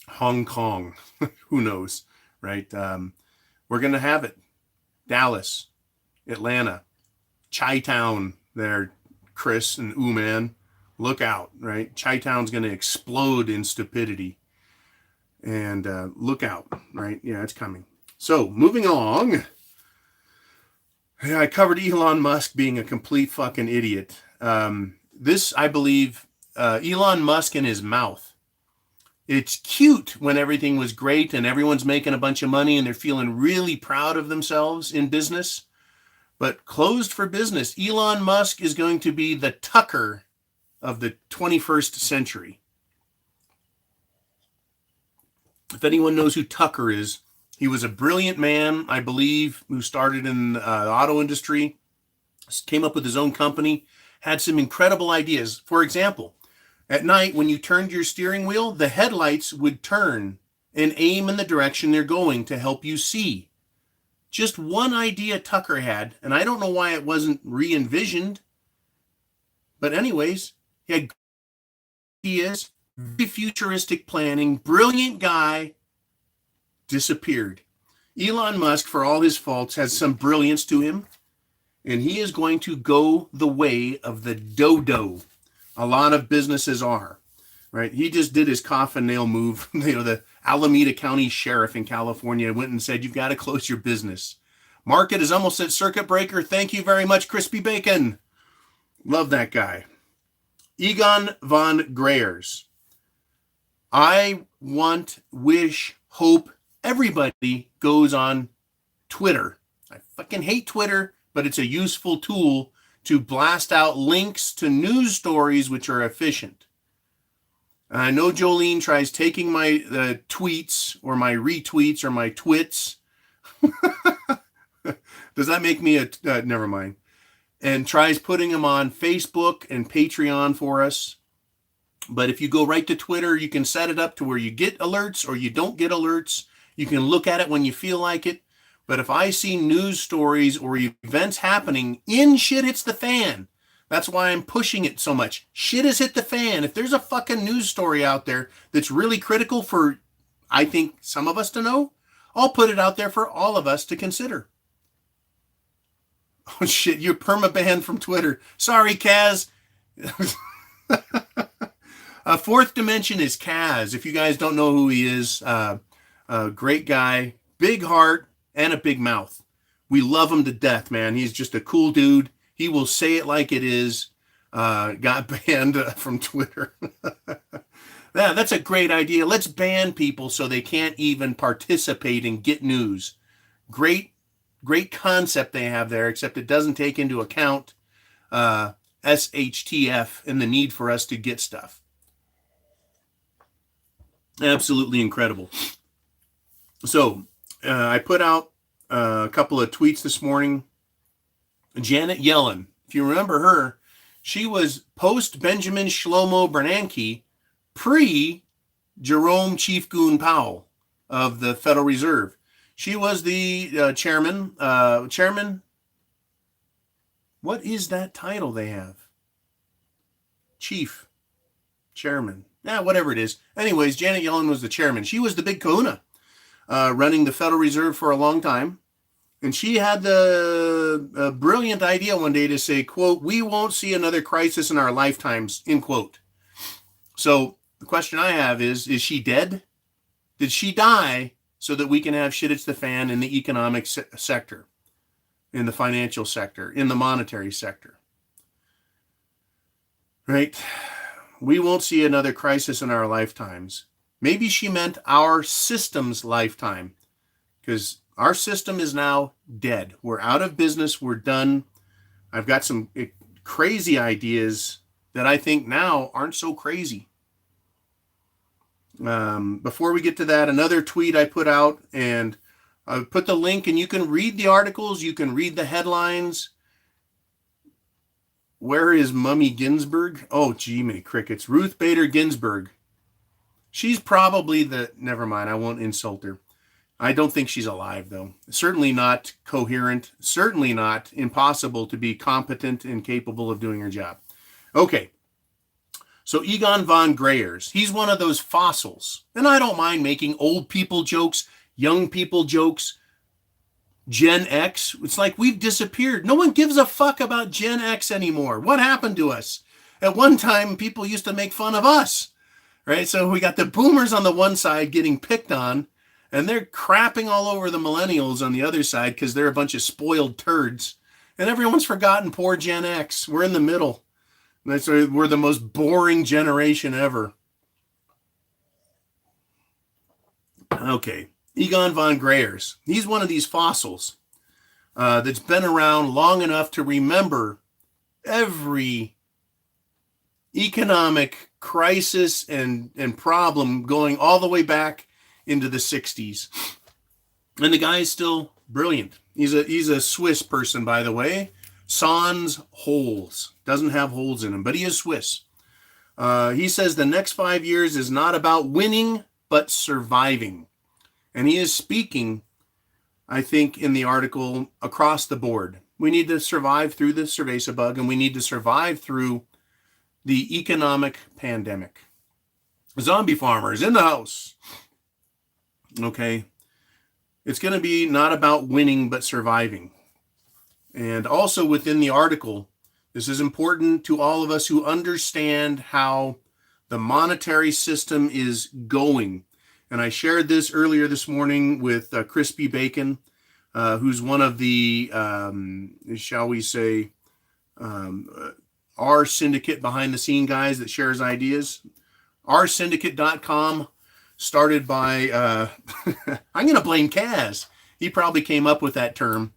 Hong Kong. Who knows, right? We're going to have it. Dallas, Atlanta, Chi-Town there, Chris and Uman. Look out, right? Chi-Town's going to explode in stupidity. And look out, right? Yeah, it's coming. So, moving along. Yeah, I covered Elon Musk being a complete fucking idiot. This, I believe, Elon Musk in his mouth It's cute when everything was great and everyone's making a bunch of money and they're feeling really proud of themselves in business. But closed for business, Elon Musk is going to be the Tucker of the 21st century. If anyone knows who Tucker is, he was a brilliant man, I believe, who started in the auto industry, came up with his own company, had some incredible ideas. For example, at night, when you turned your steering wheel, the headlights would turn and aim in the direction they're going to help you see. Just one idea Tucker had, and I don't know why it wasn't re-envisioned. But anyways, he had ideas, very futuristic planning, brilliant guy, disappeared. Elon Musk, for all his faults, has some brilliance to him, and he is going to go the way of the dodo. A lot of businesses are, right? He just did his coffin nail move. The Alameda County Sheriff in California went and said, you've got to close your business. Market is almost at circuit breaker. Thank you very much, Crispy Bacon. Love that guy. Egon von Greyers. I want, wish, hope everybody goes on Twitter. I fucking hate Twitter, but it's a useful tool to blast out links to news stories which are efficient. I know Jolene tries taking my tweets or my retweets or my twits. Does that make me never mind. And tries putting them on Facebook and Patreon for us. But if you go right to Twitter, you can set it up to where you get alerts or you don't get alerts. You can look at it when you feel like it. But if I see news stories or events happening in Shit Hits the Fan, that's why I'm pushing it so much. Shit has hit the fan. If there's a fucking news story out there that's really critical for, I think, some of us to know, I'll put it out there for all of us to consider. Oh shit, you're perma-banned from Twitter. Sorry, Kaz. Fourth Dimension is Kaz. If you guys don't know who he is, great guy, big heart, and a big mouth. We love him to death, man. He's just a cool dude. He will say it like it is. Got banned from Twitter. Yeah, that's a great idea. Let's ban people so they can't even participate and get news. Great concept they have there, except it doesn't take into account SHTF and the need for us to get stuff. Absolutely incredible. So I put out a couple of tweets this morning. Janet Yellen, if you remember her, she was post Benjamin Shlomo Bernanke, pre Jerome Chief Goon Powell of the Federal Reserve. She was the chairman. What is that title they have? Chief. Chairman. Whatever it is. Anyways, Janet Yellen was the chairman. She was the big kahuna running the Federal Reserve for a long time. And she had the brilliant idea one day to say, quote, we won't see another crisis in our lifetimes, end quote. So the question I have is she dead? Did she die so that we can have Shit Hits the Fan in the economic sector, in the financial sector, in the monetary sector? Right? We won't see another crisis in our lifetimes. Maybe she meant our system's lifetime, because our system is now dead. We're out of business. We're done. I've got some crazy ideas that I think now aren't so crazy. Before we get to that, another tweet I put out, and I put the link, and you can read the articles. You can read the headlines. Where is Mummy Ginsburg? Oh, gee, many crickets. Ruth Bader Ginsburg. She's probably never mind, I won't insult her. I don't think she's alive, though. Certainly not coherent. Certainly not impossible to be competent and capable of doing her job. Okay. So Egon von Greyers, he's one of those fossils. And I don't mind making old people jokes, young people jokes, Gen X. It's like we've disappeared. No one gives a fuck about Gen X anymore. What happened to us? At one time, people used to make fun of us, right? So we got the boomers on the one side getting picked on, and they're crapping all over the millennials on the other side because they're a bunch of spoiled turds. And everyone's forgotten poor Gen X. We're in the middle. We're the most boring generation ever. Okay. Egon von Greyer's. He's one of these fossils that's been around long enough to remember every economic crisis and problem going all the way back into the 60s. And the guy is still brilliant. He's a Swiss person, by the way. Sans holes. Doesn't have holes in him, but he is Swiss. He says the next 5 years is not about winning, but surviving. And he is speaking, I think, in the article across the board. We need to survive through the cerveza bug, and we need to survive through the economic pandemic. Zombie farmers in the house. Okay. It's going to be not about winning, but surviving. And also within the article, this is important to all of us who understand how the monetary system is going. And I shared this earlier this morning with Crispy Bacon, who's one of the, shall we say, our syndicate behind the scene guys that shares ideas. Oursyndicate.com started by, I'm going to blame Kaz. He probably came up with that term.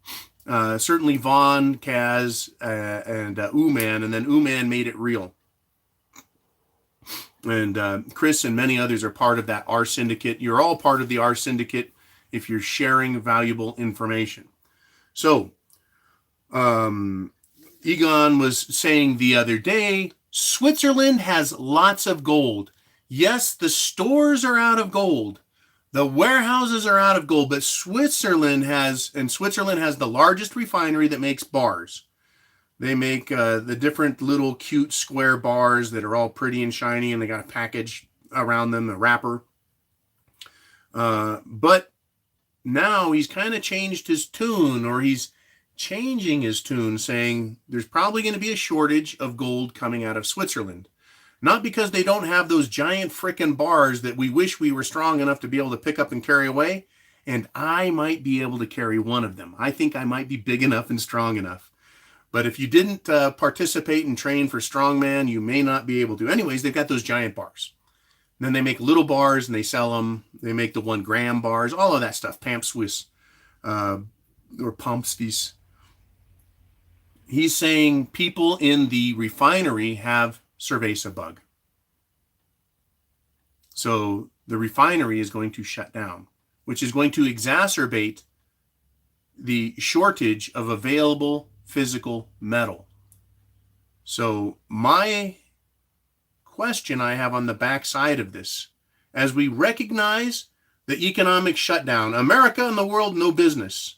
Certainly Vaughn, Kaz, and Uman, and then Uman made it real. And Chris and many others are part of that R Syndicate. You're all part of the R Syndicate if you're sharing valuable information. So, Egon was saying the other day, Switzerland has lots of gold. Yes, the stores are out of gold. The warehouses are out of gold, but Switzerland has the largest refinery that makes bars. They make the different little cute square bars that are all pretty and shiny, and they got a package around them, a wrapper. But now he's kind of changed his tune, or he's changing his tune, saying there's probably going to be a shortage of gold coming out of Switzerland. Not because they don't have those giant frickin' bars that we wish we were strong enough to be able to pick up and carry away. And I might be able to carry one of them. I think I might be big enough and strong enough. But if you didn't participate and train for strongman, you may not be able to. Anyways, they've got those giant bars. And then they make little bars and they sell them. They make the 1 gram bars, all of that stuff. Pamp Swiss or Pumpsties. He's saying people in the refinery have cerveza bug. So the refinery is going to shut down, which is going to exacerbate the shortage of available physical metal. So my question I have on the backside of this, as we recognize the economic shutdown, America and the world, no business.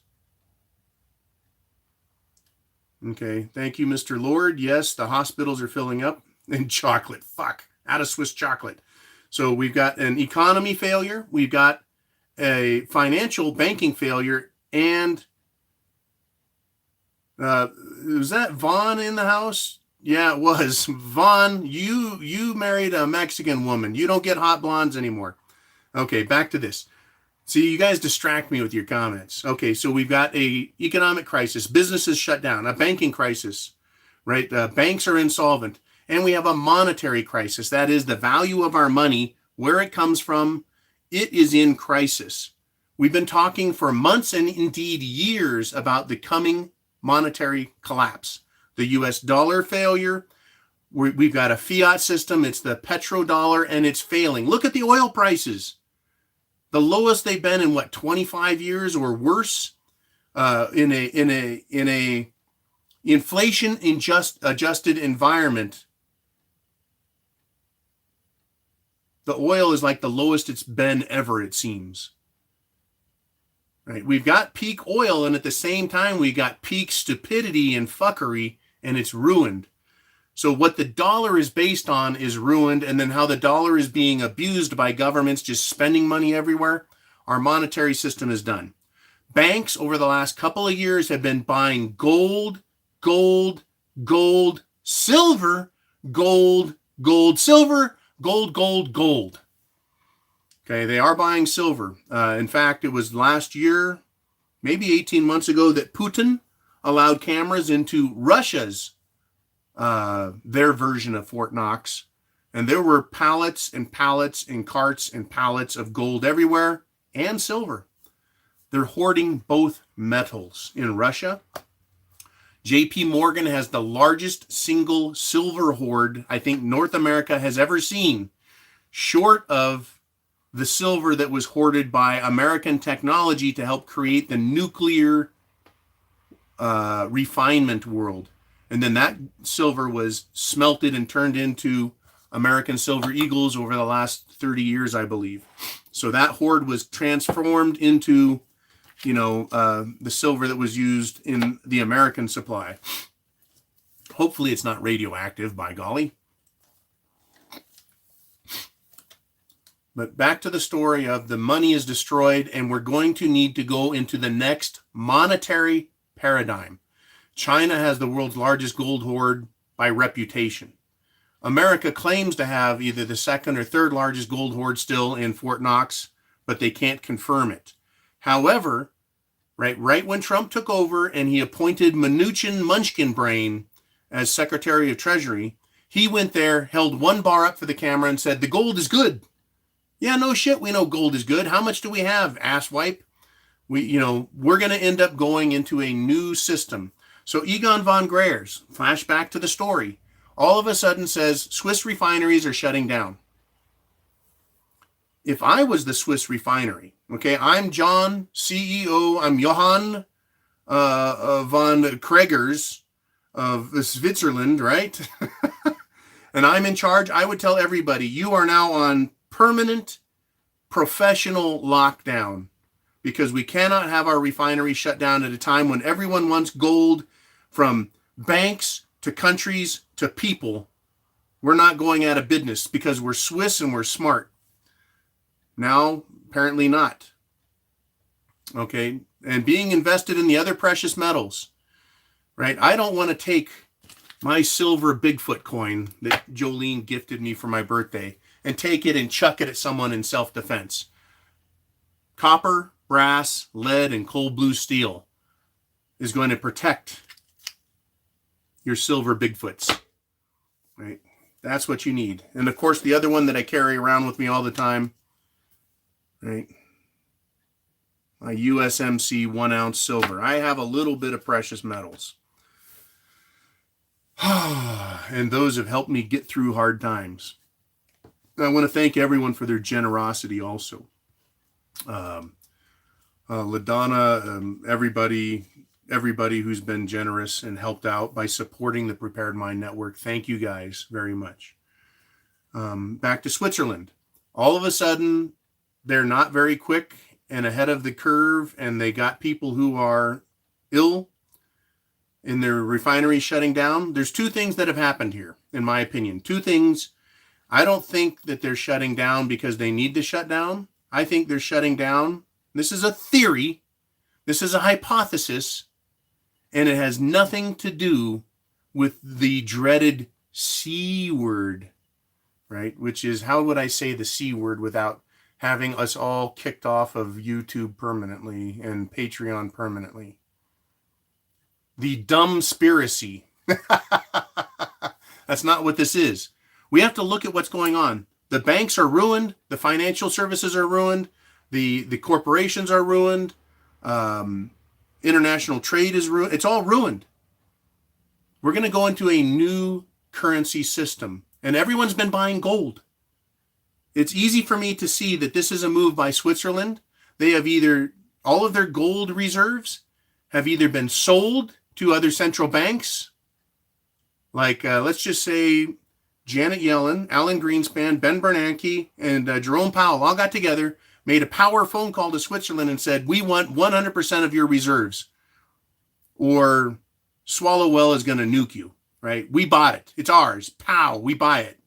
Okay, thank you, Mr. Lord. Yes, the hospitals are filling up. And chocolate, out of Swiss chocolate. So we've got an economy failure, we've got a financial banking failure, and was that Vaughn in the house? Yeah, it was. Vaughn, you married a Mexican woman. You don't get hot blondes anymore. Okay, back to this. See, you guys distract me with your comments. Okay, so we've got a economic crisis, businesses shut down, a banking crisis, right? Banks are insolvent. And we have a monetary crisis. That is the value of our money, where it comes from. It is in crisis. We've been talking for months and indeed years about the coming monetary collapse. The US dollar failure. We've got a fiat system. It's the petrodollar and it's failing. Look at the oil prices. The lowest they've been in 25 years or worse, in a inflation adjusted environment. The oil is like the lowest it's been ever, it seems. Right? We've got peak oil, and at the same time, we got peak stupidity and fuckery, and it's ruined. So what the dollar is based on is ruined, and then how the dollar is being abused by governments just spending money everywhere, our monetary system is done. Banks over the last couple of years have been buying gold, silver, silver, gold. Okay, they are buying silver. In fact, it was last year, maybe 18 months ago, that Putin allowed cameras into Russia's, their version of Fort Knox. And there were pallets and pallets and carts and pallets of gold everywhere. and silver. They're hoarding both metals. In Russia, JP Morgan has the largest single silver hoard I think North America has ever seen, short of the silver that was hoarded by American technology to help create the nuclear refinement world. And then that silver was smelted and turned into American Silver Eagles over the last 30 years, I believe. So that hoard was transformed into, the silver that was used in the American supply. Hopefully it's not radioactive, by golly. But back to the story of the money is destroyed, and we're going to need to go into the next monetary paradigm. China has the world's largest gold hoard by reputation. America claims to have either the second or third largest gold hoard still in Fort Knox, but they can't confirm it. However, right when Trump took over and he appointed Mnuchin Munchkin Brain as Secretary of Treasury, he went there, held one bar up for the camera and said, "The gold is good." Yeah, no shit, we know gold is good. How much do we have, asswipe? We're going to end up going into a new system. So Egon von Greyerz, flashback to the story, all of a sudden says Swiss refineries are shutting down. If I was the Swiss refinery, okay, I'm John, CEO, I'm Johann von Kriegers of Switzerland, right? And I'm in charge, I would tell everybody, you are now on permanent professional lockdown, because we cannot have our refinery shut down at a time when everyone wants gold from banks to countries to people. We're not going out of business because we're Swiss and we're smart. Now, apparently not. Okay, and being invested in the other precious metals, right? I don't want to take my silver Bigfoot coin that Jolene gifted me for my birthday and take it and chuck it at someone in self-defense. Copper, brass, lead, and cold blue steel is going to protect your silver Bigfoots, right? That's what you need. And of course, the other one that I carry around with me all the time, right? My USMC 1 ounce silver. I have a little bit of precious metals. And those have helped me get through hard times. I want to thank everyone for their generosity also. LaDonna, everybody who's been generous and helped out by supporting the Prepared Mind Network. Thank you guys very much. Back to Switzerland. All of a sudden, they're not very quick and ahead of the curve, and they got people who are ill in their refineries shutting down. There's two things that have happened here, in my opinion. Two things. I don't think that they're shutting down because they need to shut down. I think they're shutting down. This is a theory. This is a hypothesis. And it has nothing to do with the dreaded C word, right? Which is, how would I say the C word without having us all kicked off of YouTube permanently and Patreon permanently? The dumbspiracy. That's not what this is. We have to look at what's going on. The banks are ruined. The financial services are ruined. The corporations are ruined. International trade is ruined. It's all ruined. We're going to go into a new currency system. And everyone's been buying gold. It's easy for me to see that this is a move by Switzerland. They have either, all of their gold reserves have either been sold to other central banks. Like, let's just say Janet Yellen, Alan Greenspan, Ben Bernanke, and Jerome Powell all got together, made a power phone call to Switzerland and said, we want 100% of your reserves, or Swallowwell is going to nuke you, right? We bought it. It's ours. Pow, we buy it.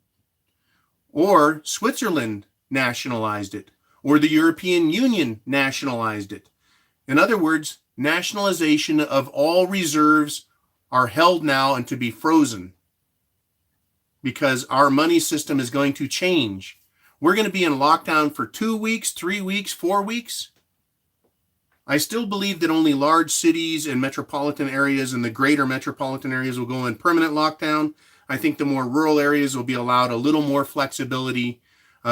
Or Switzerland nationalized it, or the European Union nationalized it. In other words, nationalization of all reserves are held now and to be frozen, because our money system is going to change. We're going to be in lockdown for 2 weeks, 3 weeks, 4 weeks. I still believe that only large cities and metropolitan areas and the greater metropolitan areas will go in permanent lockdown. I think the more rural areas will be allowed a little more flexibility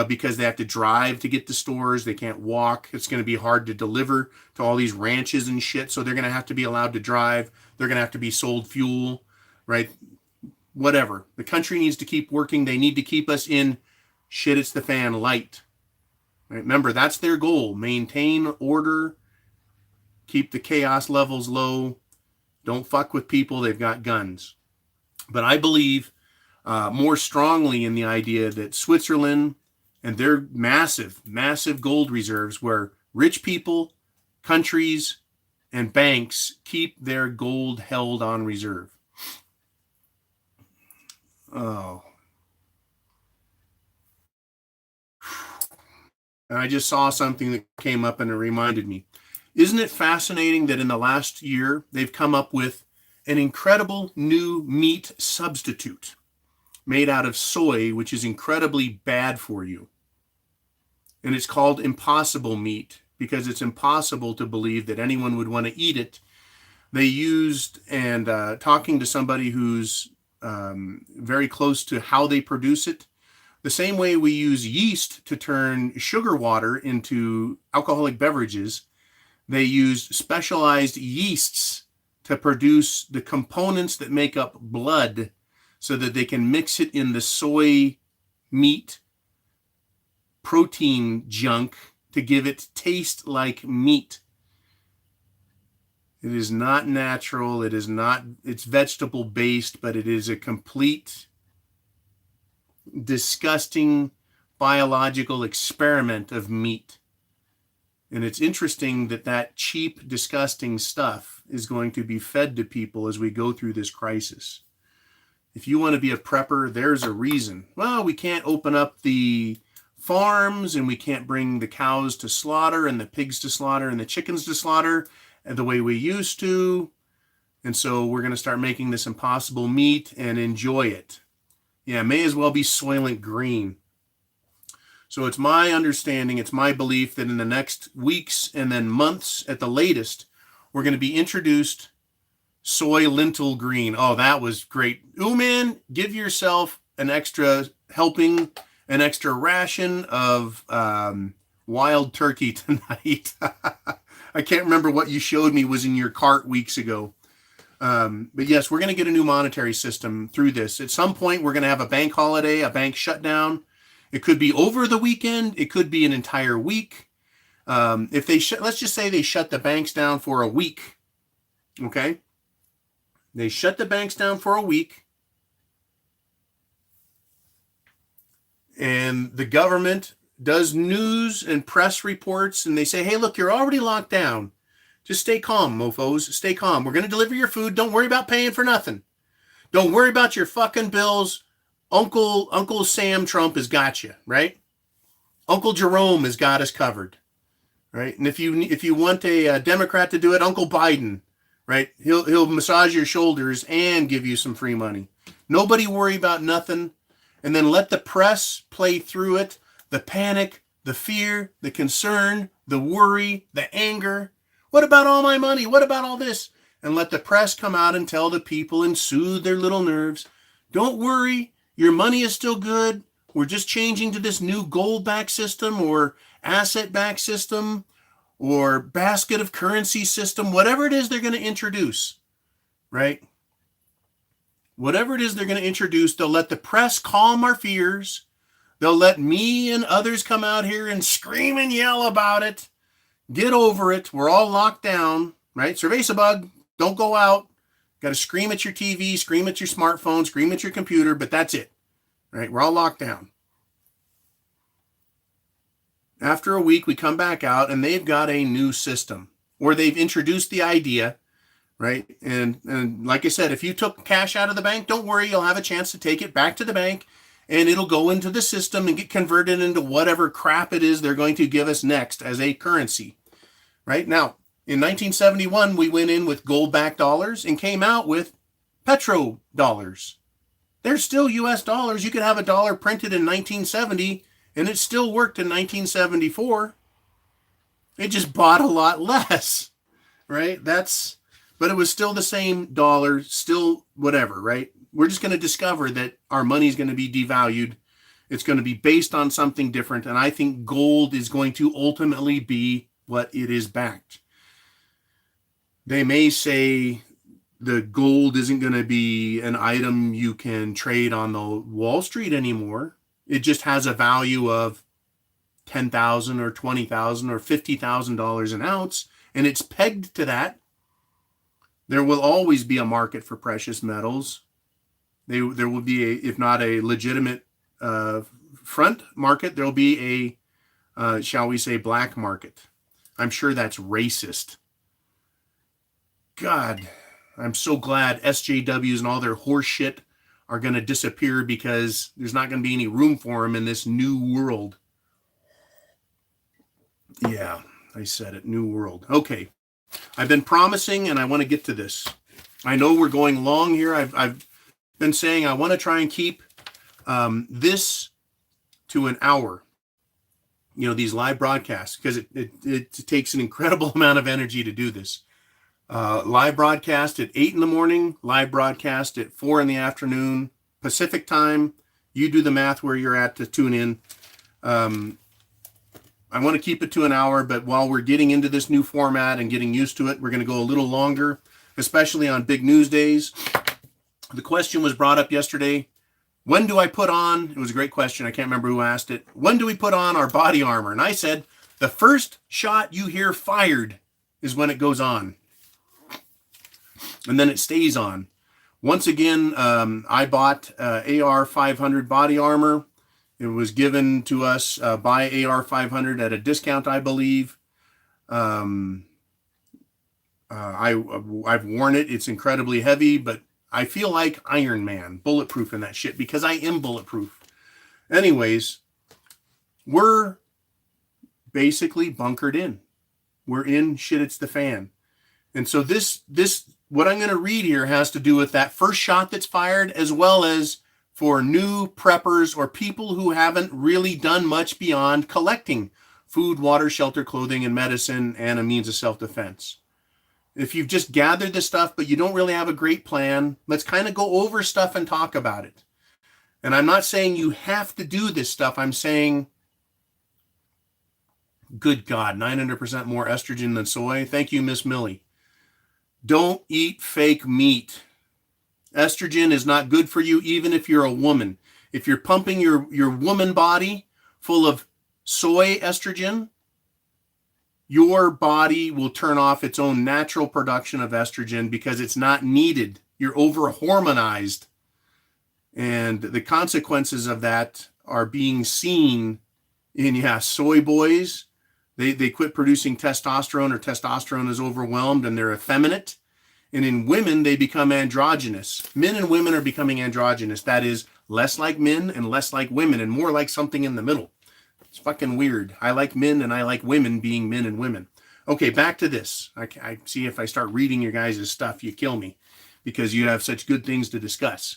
because they have to drive to get to stores. They can't walk. It's going to be hard to deliver to all these ranches and shit. So they're going to have to be allowed to drive. They're going to have to be sold fuel, right? Whatever. The country needs to keep working. They need to keep us in shit, it's the fan light. Right? Remember, that's their goal. Maintain order. Keep the chaos levels low. Don't fuck with people. They've got guns. But I believe more strongly in the idea that Switzerland and their massive, massive gold reserves, where rich people, countries, and banks keep their gold held on reserve. Oh. And I just saw something that came up and it reminded me. Isn't it fascinating that in the last year, they've come up with an incredible new meat substitute made out of soy, which is incredibly bad for you. And it's called impossible meat because it's impossible to believe that anyone would want to eat it. They used, and talking to somebody who's very close to how they produce it, the same way we use yeast to turn sugar water into alcoholic beverages, they used specialized yeasts to produce the components that make up blood so that they can mix it in the soy meat protein junk to give it taste like meat. It is not natural. It is not, it's vegetable based, but it is a complete disgusting biological experiment of meat. And it's interesting that that cheap, disgusting stuff is going to be fed to people as we go through this crisis. If you want to be a prepper, there's a reason. Well, we can't open up the farms and we can't bring the cows to slaughter and the pigs to slaughter and the chickens to slaughter the way we used to. And so we're going to start making this impossible meat and enjoy it. Yeah, may as well be Soylent Green. So it's my understanding, it's my belief that in the next weeks and then months at the latest, we're going to be introduced soy lentil green. Oh, that was great. Ooh, man, give yourself an extra helping, an extra ration of wild turkey tonight. I can't remember what you showed me was in your cart weeks ago. But yes, we're going to get a new monetary system through this. At some point, we're going to have a bank holiday, a bank shutdown. It could be over the weekend. It could be an entire week. If they let's just say they shut the banks down for a week. Okay. They shut the banks down for a week. And the government does news and press reports and they say, hey, look, you're already locked down. Just stay calm, mofos. Stay calm. We're going to deliver your food. Don't worry about paying for nothing. Don't worry about your fucking bills. Uncle Sam Trump has got you, right? Uncle Jerome has got us covered, right? And if you want a Democrat to do it, Uncle Biden, right? He'll massage your shoulders and give you some free money. Nobody worry about nothing, and then let the press play through it. The panic, the fear, the concern, the worry, the anger. What about all my money? What about all this? And let the press come out and tell the people and soothe their little nerves. Don't worry. Your money is still good. We're just changing to this new gold-backed system or asset-backed system or basket of currency system, whatever it is they're going to introduce, right? Whatever it is they're going to introduce, they'll let the press calm our fears. They'll let me and others come out here and scream and yell about it. Get over it. We're all locked down, right? Cerveza bug, don't go out. Got to scream at your TV, scream at your smartphone, scream at your computer, but that's it, right? We're all locked down. After a week, we come back out and they've got a new system, or they've introduced the idea, right? And like I said, if you took cash out of the bank, don't worry, you'll have a chance to take it back to the bank and it'll go into the system and get converted into whatever crap it is they're going to give us next as a currency, right? Now, in 1971, we went in with gold-backed dollars and came out with petro dollars. They're still US dollars. You could have a dollar printed in 1970 and it still worked in 1974. It just bought a lot less, right? But it was still the same dollar, still whatever, right? We're just going to discover that our money is going to be devalued It's going to be based on something different. And I think gold is going to ultimately be what it is backed. They may say the gold isn't going to be an item you can trade on the Wall Street anymore. It just has a value of $10,000 or $20,000 or $50,000 an ounce, and it's pegged to that. There will always be a market for precious metals. There will be if not a legitimate front market, there'll be a, shall we say, black market. I'm sure that's racist. God, I'm so glad SJWs and all their horse shit are going to disappear, because there's not going to be any room for them in this new world. Yeah, I said it, new world. Okay, I've been promising, and I want to get to this. I know we're going long here. I've been saying I want to try and keep this to an hour. These live broadcasts, because it takes an incredible amount of energy to do this. Live broadcast at 8 in the morning, live broadcast at 4 in the afternoon, Pacific time. You do the math where you're at to tune in. I want to keep it to an hour, but while we're getting into this new format and getting used to it, we're going to go a little longer, especially on big news days. The question was brought up yesterday. When do I put on, it was a great question, I can't remember who asked it, when do we put on our body armor? And I said, the first shot you hear fired is when it goes on. And then it stays on. Once again, I bought AR-500 body armor. It was given to us by AR-500 at a discount, I believe. I've worn it. It's incredibly heavy, but I feel like Iron Man, bulletproof in that shit, because I am bulletproof. Anyways, we're basically bunkered in. We're in shit, it's the fan. And so this what I'm going to read here has to do with that first shot that's fired, as well as for new preppers or people who haven't really done much beyond collecting food, water, shelter, clothing, and medicine, and a means of self-defense. If you've just gathered this stuff, but you don't really have a great plan, let's kind of go over stuff and talk about it. And I'm not saying you have to do this stuff. I'm saying, good God, 900% more estrogen than soy. Thank you, Miss Millie. Don't eat fake meat. Estrogen is not good for you, even if you're a woman. If you're pumping your woman body full of soy estrogen, your body will turn off its own natural production of estrogen because it's not needed. You're over-hormonized. And the consequences of that are being seen in, soy boys. They quit producing testosterone, or testosterone is overwhelmed and they're effeminate. And in women, they become androgynous. Men and women are becoming androgynous. That is, less like men and less like women and more like something in the middle. It's fucking weird. I like men and I like women being men and women. Okay, back to this. I see if I start reading your guys' stuff, you kill me, because you have such good things to discuss.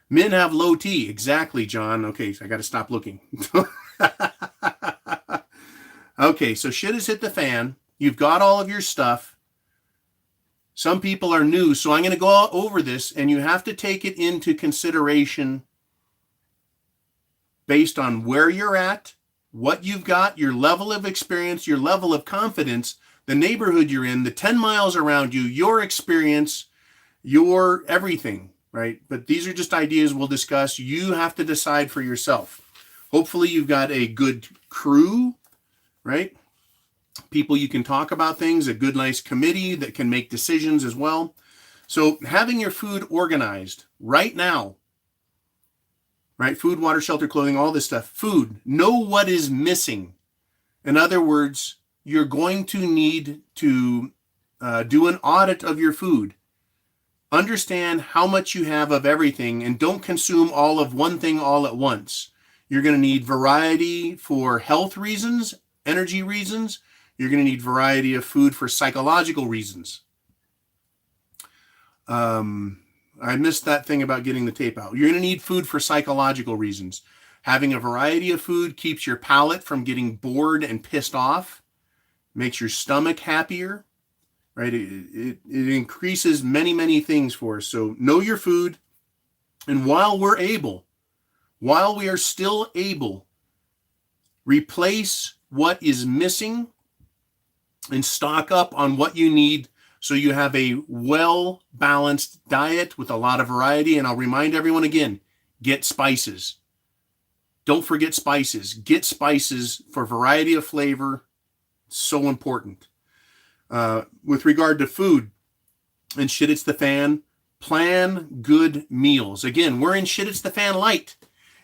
Men have low T. Exactly, John. Okay, so I got to stop looking. Okay, so shit has hit the fan. You've got all of your stuff. Some people are new, so I'm going to go over this, and you have to take it into consideration based on where you're at, what you've got, your level of experience, your level of confidence, the neighborhood you're in, the 10 miles around you, your experience, your everything, right? But these are just ideas we'll discuss. You have to decide for yourself. Hopefully you've got a good crew, right? People you can talk about things, a good, nice committee that can make decisions as well. So having your food organized right now, right? Food, water, shelter, clothing, all this stuff. Food, know what is missing. In other words, you're going to need to do an audit of your food. Understand how much you have of everything, and don't consume all of one thing all at once. You're going to need variety for health reasons, energy reasons. You're going to need variety of food for psychological reasons. I missed that thing about getting the tape out. You're going to need food for psychological reasons. Having a variety of food keeps your palate from getting bored and pissed off, makes your stomach happier, right? It increases many, many things for us. So know your food. And while we're able, while we are still able, replace what is missing and stock up on what you need so you have a well-balanced diet with a lot of variety. And I'll remind everyone again, get spices. Don't forget spices. Get spices for variety of flavor. So important. With regard to food and Shit It's the Fan, plan good meals. Again, we're in Shit It's the Fan light.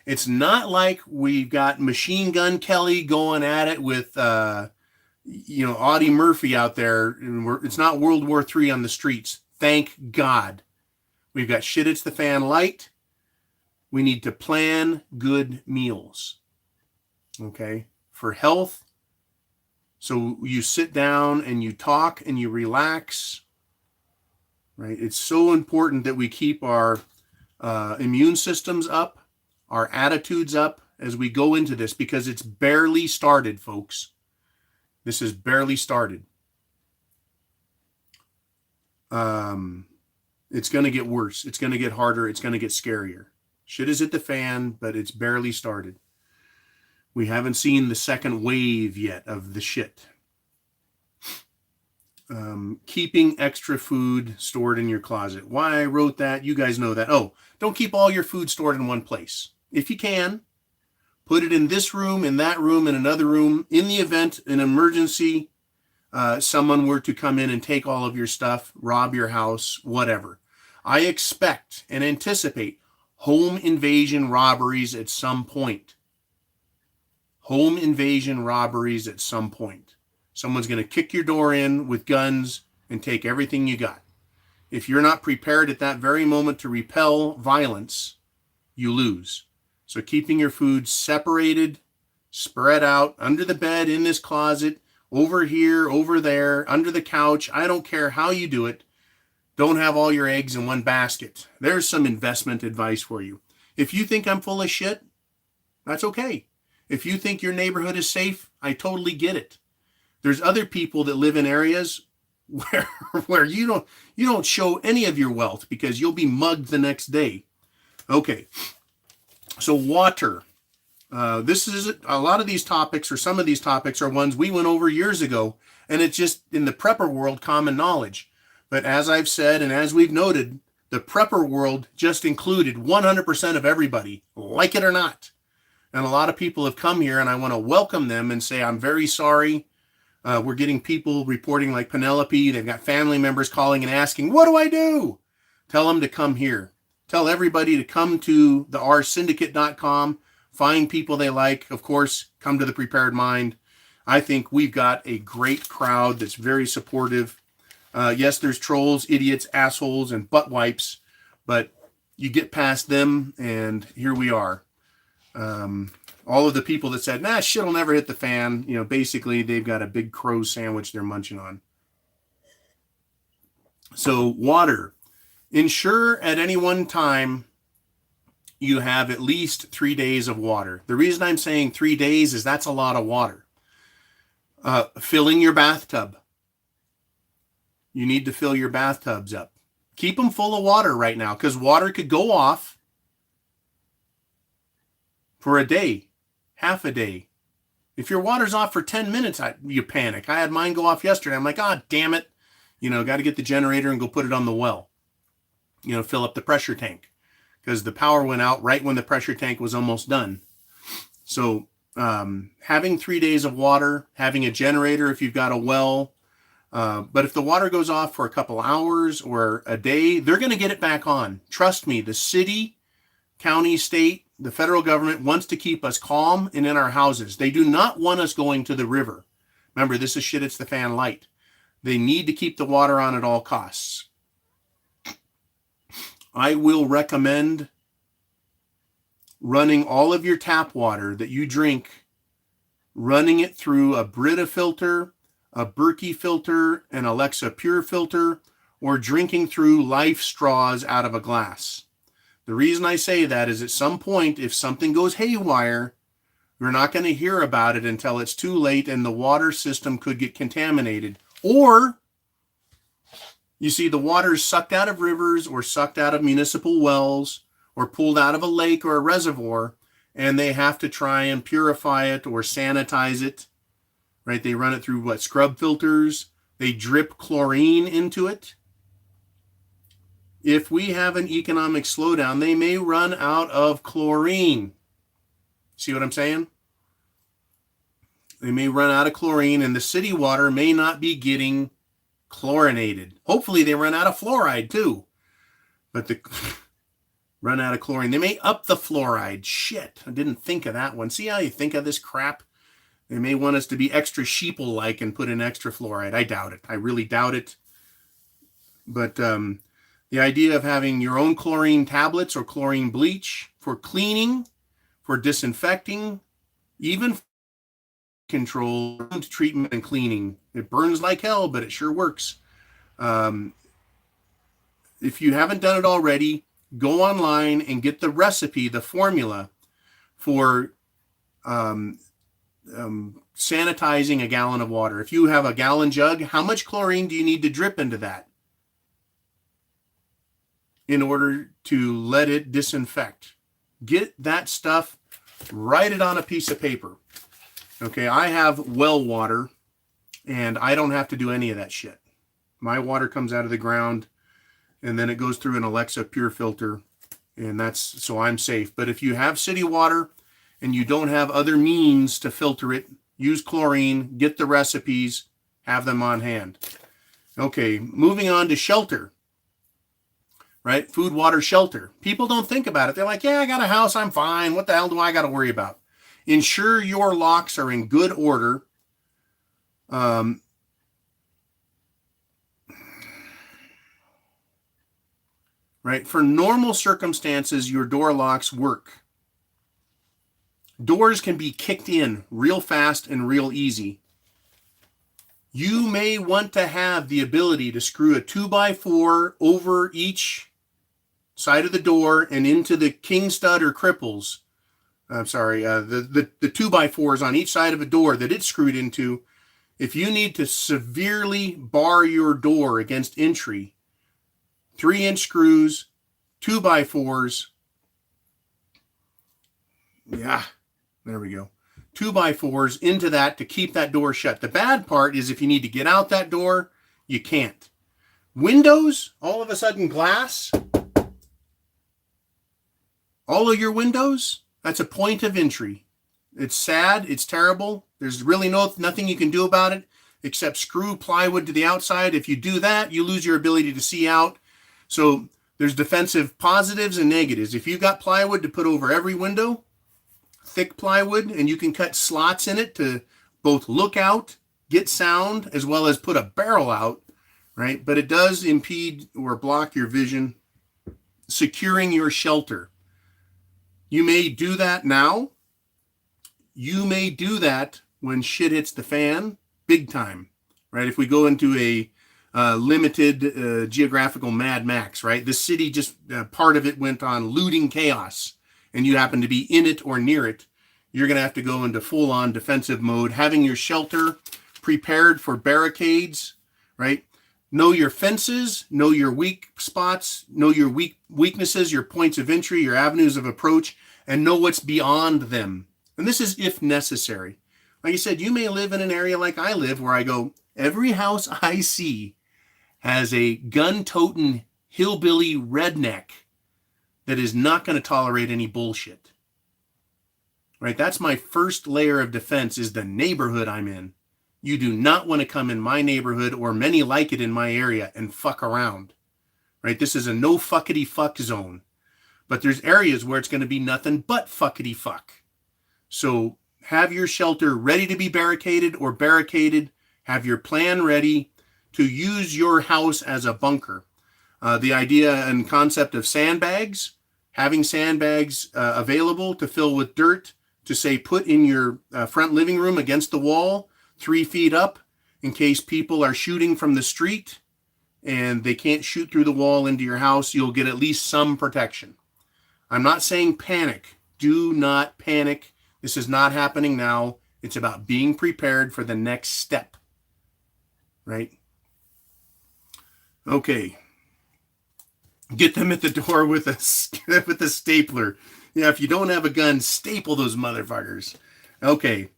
It's not like we've got Machine Gun Kelly going at it with, Audie Murphy out there. It's not World War III on the streets. Thank God. We've got Shit It's the Fan light. We need to plan good meals. Okay? For health. So you sit down and you talk and you relax. Right? It's so important that we keep our immune systems up, our attitudes up as we go into this, because it's barely started, folks. This is barely started. It's going to get worse. It's going to get harder. It's going to get scarier. Shit is at the fan, but it's barely started. We haven't seen the second wave yet of the shit. Keeping extra food stored in your closet. Why I wrote that, you guys know that. Oh, don't keep all your food stored in one place. If you can, put it in this room, in that room, in another room. In the event, an emergency, someone were to come in and take all of your stuff, rob your house, whatever. I expect and anticipate home invasion robberies at some point. Home invasion robberies at some point. Someone's going to kick your door in with guns and take everything you got. If you're not prepared at that very moment to repel violence, you lose. So keeping your food separated, spread out, under the bed, in this closet, over here, over there, under the couch. I don't care how you do it. Don't have all your eggs in one basket. There's some investment advice for you. If you think I'm full of shit, that's okay. If you think your neighborhood is safe, I totally get it. There's other people that live in areas where you don't show any of your wealth because you'll be mugged the next day. Okay. So water. This is a lot of these topics, or some of these topics, are ones we went over years ago, and it's just in the prepper world common knowledge. But as I've said, and as we've noted, the prepper world just included 100% of everybody, like it or not. And a lot of people have come here, and I want to welcome them and say, I'm very sorry. We're getting people reporting like Penelope. They've got family members calling and asking, what do I do? Tell them to come here. Tell everybody to come to the rsyndicate.com, find people they like. Of course, come to the Prepared Mind. I think we've got a great crowd that's very supportive. Yes, there's trolls, idiots, assholes, and butt wipes, but you get past them, and here we are. All of the people that said, nah, shit'll never hit the fan, basically they've got a big crow sandwich they're munching on. So water. Ensure at any one time you have at least 3 days of water. The reason I'm saying 3 days is that's a lot of water. Filling your bathtub. You need to fill your bathtubs up. Keep them full of water right now, because water could go off for a day, half a day. If your water's off for 10 minutes, you panic. I had mine go off yesterday. I'm like, damn it. Got to get the generator and go put it on the well. Fill up the pressure tank, because the power went out right when the pressure tank was almost done. So having 3 days of water, having a generator if you've got a well. But if the water goes off for a couple hours or a day, they're going to get it back on. Trust me, the city, county, state, the federal government wants to keep us calm and in our houses. They do not want us going to the river. Remember, this is Shit It's the Fan light. They need to keep the water on at all costs. I will recommend running all of your tap water that you drink, running it through a Brita filter, a Berkey filter, an Alexa Pure filter, or drinking through Life straws out of a glass. The reason I say that is at some point, if something goes haywire, you're not going to hear about it until it's too late and the water system could get contaminated. Or, you see, the water is sucked out of rivers or sucked out of municipal wells or pulled out of a lake or a reservoir. and they have to try and purify it or sanitize it, right? They run it through what? Scrub filters. They drip chlorine into it. If we have an economic slowdown, they may run out of chlorine. See what I'm saying? They may run out of chlorine, and the city water may not be getting chlorinated. Hopefully they run out of fluoride too. But the run out of chlorine. They may up the fluoride. Shit, I didn't think of that one. See how you think of this crap? They may want us to be extra sheeple-like and put in extra fluoride. I doubt it. I really doubt it. But the idea of having your own chlorine tablets or chlorine bleach for cleaning, for disinfecting, even control, treatment, and cleaning. It burns like hell, but it sure works. If you haven't done it already, go online and get the recipe, the formula for sanitizing a gallon of water. If you have a gallon jug, how much chlorine do you need to drip into that in order to let it disinfect? Get that stuff, write it on a piece of paper. Okay, I have well water, and I don't have to do any of that shit. My water comes out of the ground, and then it goes through an Alexa Pure filter, and that's so I'm safe. But if you have city water and you don't have other means to filter it, use chlorine, get the recipes, have them on hand. Okay, moving on to shelter, right? Food, water, shelter. People don't think about it. They're like, yeah, I got a house, I'm fine. What the hell do I got to worry about? Ensure your locks are in good order. Right? For normal circumstances, your door locks work. Doors can be kicked in real fast and real easy. You may want to have the ability to screw a 2x4 over each side of the door and into the king stud or cripples. I'm sorry, the 2x4s on each side of a door that it's screwed into. If you need to severely bar your door against entry, 3-inch screws, 2x4s. Yeah, there we go. 2x4s into that to keep that door shut. The bad part is if you need to get out that door, you can't. Windows, all of a sudden glass. All of your windows, that's a point of entry. It's sad. It's terrible. There's really nothing you can do about it except screw plywood to the outside. If you do that, you lose your ability to see out. So there's defensive positives and negatives. If you've got plywood to put over every window, thick plywood, and you can cut slots in it to both look out, get sound, as well as put a barrel out, right? But it does impede or block your vision, securing your shelter. You may do that now. You may do that when shit hits the fan, big time, right? If we go into a limited geographical Mad Max, right? The city just, part of it went on looting chaos, and you happen to be in it or near it, you're going to have to go into full-on defensive mode, having your shelter prepared for barricades, right? Know your fences, know your weak spots, know your weaknesses, your points of entry, your avenues of approach, and know what's beyond them. And this is if necessary. Like I said, you may live in an area like I live where I go, every house I see has a gun-toting hillbilly redneck that is not going to tolerate any bullshit. Right? That's my first layer of defense, is the neighborhood I'm in. You do not want to come in my neighborhood or many like it in my area and fuck around. Right? This is a no fuckity fuck zone. But there's areas where it's going to be nothing but fuckity fuck. So have your shelter ready to be barricaded or barricaded. Have your plan ready to use your house as a bunker. The idea and concept of sandbags, having sandbags available to fill with dirt, to say put in your front living room against the wall, 3 feet up, in case people are shooting from the street and they can't shoot through the wall into your house. You'll get at least some protection. I'm not saying panic. Do not panic. This is not happening now. It's about being prepared for the next step. Right? Okay. Get them at the door with a stapler. Yeah, if you don't have a gun, staple those motherfuckers. Okay,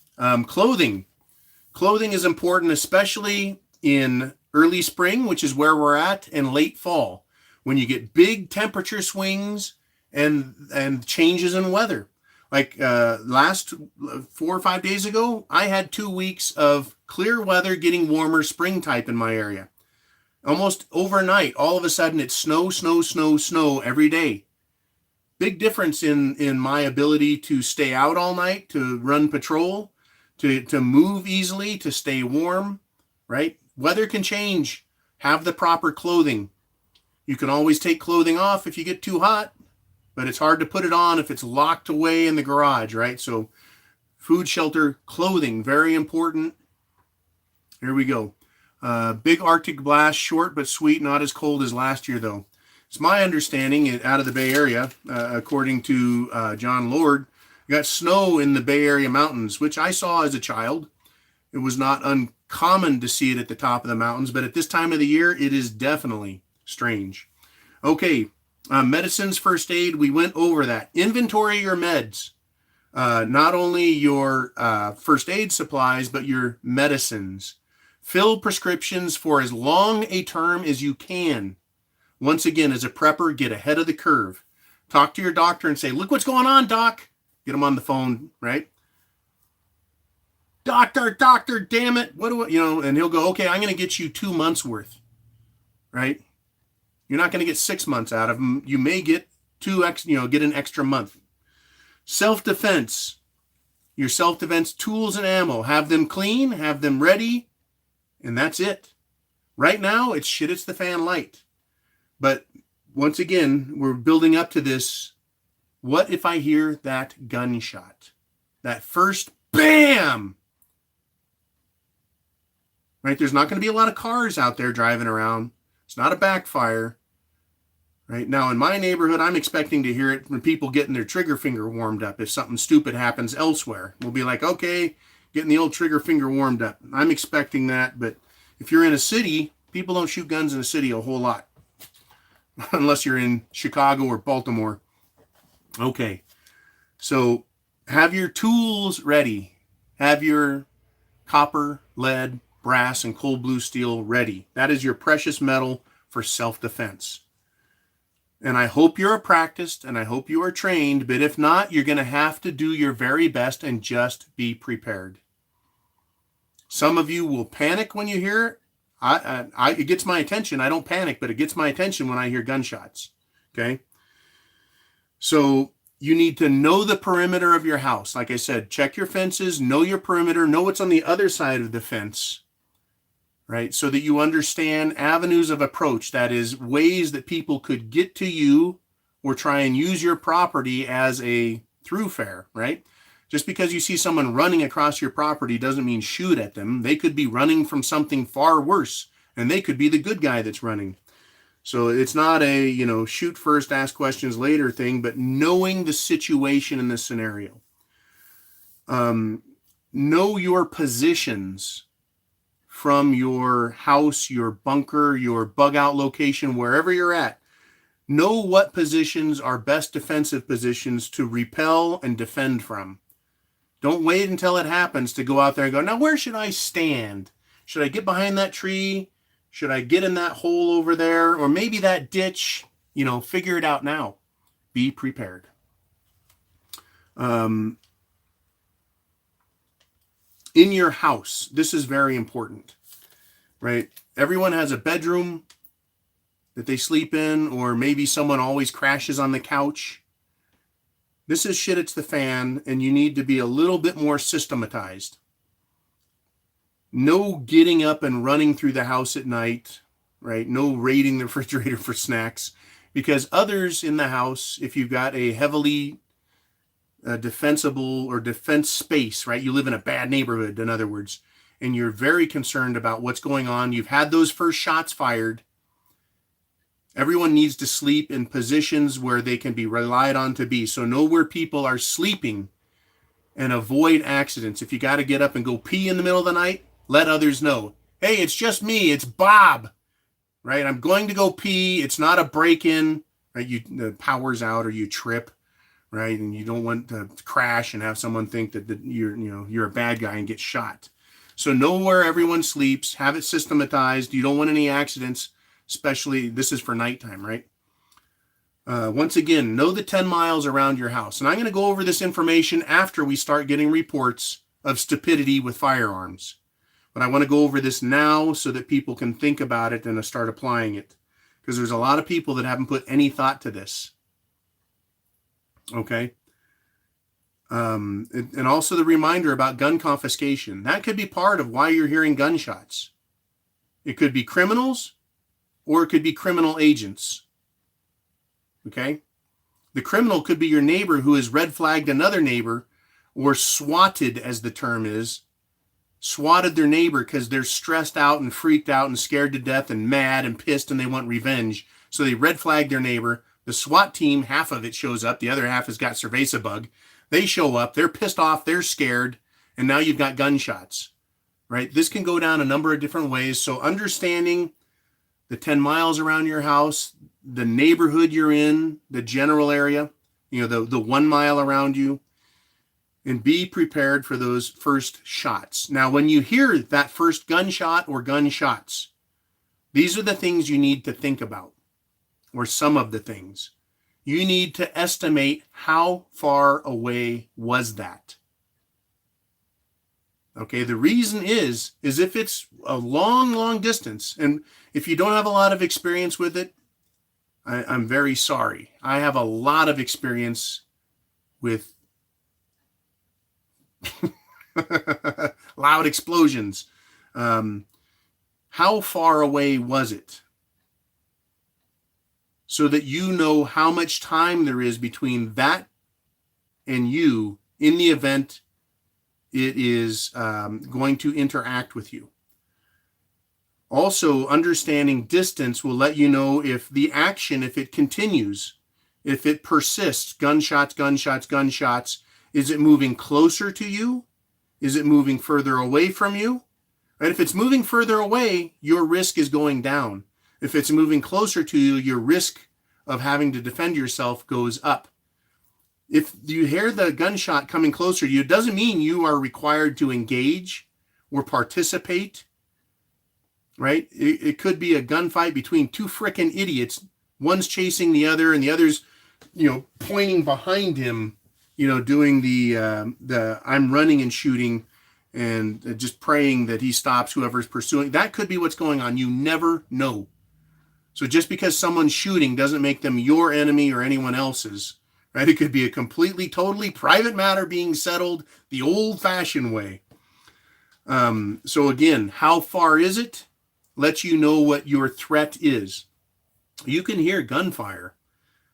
clothing. Clothing is important, especially in early spring, which is where we're at, and late fall, when you get big temperature swings and changes in weather. Like last 4 or 5 days ago, I had 2 weeks of clear weather, getting warmer, spring type in my area. Almost overnight, all of a sudden, it's snow, snow, snow, snow every day. Big difference in my ability to stay out all night, to run patrol, to move easily, to stay warm, right? Weather can change. Have the proper clothing. You can always take clothing off if you get too hot, but it's hard to put it on if it's locked away in the garage, right? So food, shelter, clothing, very important. Here we go. Big Arctic blast, short but sweet, not as cold as last year, though. It's my understanding out of the Bay Area, according to John Lord, you got snow in the Bay Area mountains, which I saw as a child. It was not uncommon to see it at the top of the mountains, but at this time of the year, it is definitely strange. Okay, medicines, first aid, we went over that. Inventory your meds. Not only your first aid supplies, but your medicines. Fill prescriptions for as long a term as you can. Once again, as a prepper, get ahead of the curve. Talk to your doctor and say, look what's going on, doc. Get him on the phone, right? Doctor, damn it. What do I, and he'll go, okay, I'm going to get you 2 months worth, right? You're not going to get 6 months out of him. You may get get an extra month. Self-defense. Your self-defense tools and ammo. Have them clean, have them ready, and that's it. Right now, it's shit, it's the fan light. But once again, we're building up to this. What if I hear that gunshot? That first bam! Right? There's not going to be a lot of cars out there driving around. It's not a backfire. Right? Now, in my neighborhood, I'm expecting to hear it when people getting their trigger finger warmed up. If something stupid happens elsewhere, we'll be like, okay, getting the old trigger finger warmed up. I'm expecting that. But if you're in a city, people don't shoot guns in a city a whole lot. Unless you're in Chicago or Baltimore. Okay, so have your tools ready. Have your copper, lead, brass, and cold blue steel ready. That is your precious metal for self-defense. And I hope you're practiced and I hope you are trained, but if not, you're going to have to do your very best and just be prepared. Some of you will panic when you hear it. It gets my attention. I don't panic, but it gets my attention when I hear gunshots. Okay. So you need to know the perimeter of your house. Like I said, check your fences, know your perimeter, know what's on the other side of the fence, right? So that you understand avenues of approach. That is, ways that people could get to you or try and use your property as a thoroughfare, right? Just because you see someone running across your property doesn't mean shoot at them. They could be running from something far worse, and they could be the good guy that's running. So it's not a, shoot first, ask questions later thing, but knowing the situation in the scenario. Know your positions from your house, your bunker, your bug out location, wherever you're at. Know what positions are best defensive positions to repel and defend from. Don't wait until it happens to go out there and go, now where should I stand? Should I get behind that tree? Should I get in that hole over there? Or maybe that ditch? Figure it out now. Be prepared. In your house, this is very important, right? Everyone has a bedroom that they sleep in, or maybe someone always crashes on the couch. This is shit, it's the fan, and you need to be a little bit more systematized. No getting up and running through the house at night, right? No raiding the refrigerator for snacks, because others in the house, if you've got a heavily defensible or defense space, right? You live in a bad neighborhood, in other words, and you're very concerned about what's going on. You've had those first shots fired. Everyone needs to sleep in positions where they can be relied on to be. So know where people are sleeping and avoid accidents. If you got to get up and go pee in the middle of the night, let others know. Hey, it's just me. It's Bob, right? I'm going to go pee. It's not a break-in, right? The power's out or you trip, right? And you don't want to crash and have someone think that you're a bad guy and get shot. So know where everyone sleeps, have it systematized. You don't want any accidents, especially this is for nighttime, right? Once again, know the 10 miles around your house. And I'm going to go over this information after we start getting reports of stupidity with firearms. But I want to go over this now so that people can think about it and start applying it. Because there's a lot of people that haven't put any thought to this. Okay? And also the reminder about gun confiscation. That could be part of why you're hearing gunshots. It could be criminals or it could be criminal agents. Okay? The criminal could be your neighbor who has red flagged another neighbor or swatted, as the term is, swatted their neighbor because they're stressed out and freaked out and scared to death and mad and pissed and they want revenge. So they red flag their neighbor. The SWAT team, half of it shows up. The other half has got cerveza bug. They show up. They're pissed off. They're scared. And now you've got gunshots, right? This can go down a number of different ways. So understanding the 10 miles around your house, the neighborhood you're in, the general area, the 1 mile around you, and be prepared for those first shots. Now, when you hear that first gunshot or gunshots, these are the things you need to think about, or some of the things. You need to estimate how far away was that. Okay, the reason is if it's a long, long distance, and if you don't have a lot of experience with it, I'm very sorry. I have a lot of experience with loud explosions. How far away was it? So that you know how much time there is between that and you in the event it is going to interact with you. Also, understanding distance will let you know if the action, if it continues, if it persists, gunshots, is it moving closer to you? Is it moving further away from you? Right? If it's moving further away, your risk is going down. If it's moving closer to you, your risk of having to defend yourself goes up. If you hear the gunshot coming closer to you, it doesn't mean you are required to engage or participate, right? It could be a gunfight between two frickin' idiots. One's chasing the other and the other's, pointing behind him, doing the I'm running and shooting and just praying that he stops whoever's pursuing. That could be what's going on. You never know. So just because someone's shooting doesn't make them your enemy or anyone else's, right? It could be a completely, totally private matter being settled the old-fashioned way. So again, how far is it? Lets you know what your threat is. You can hear gunfire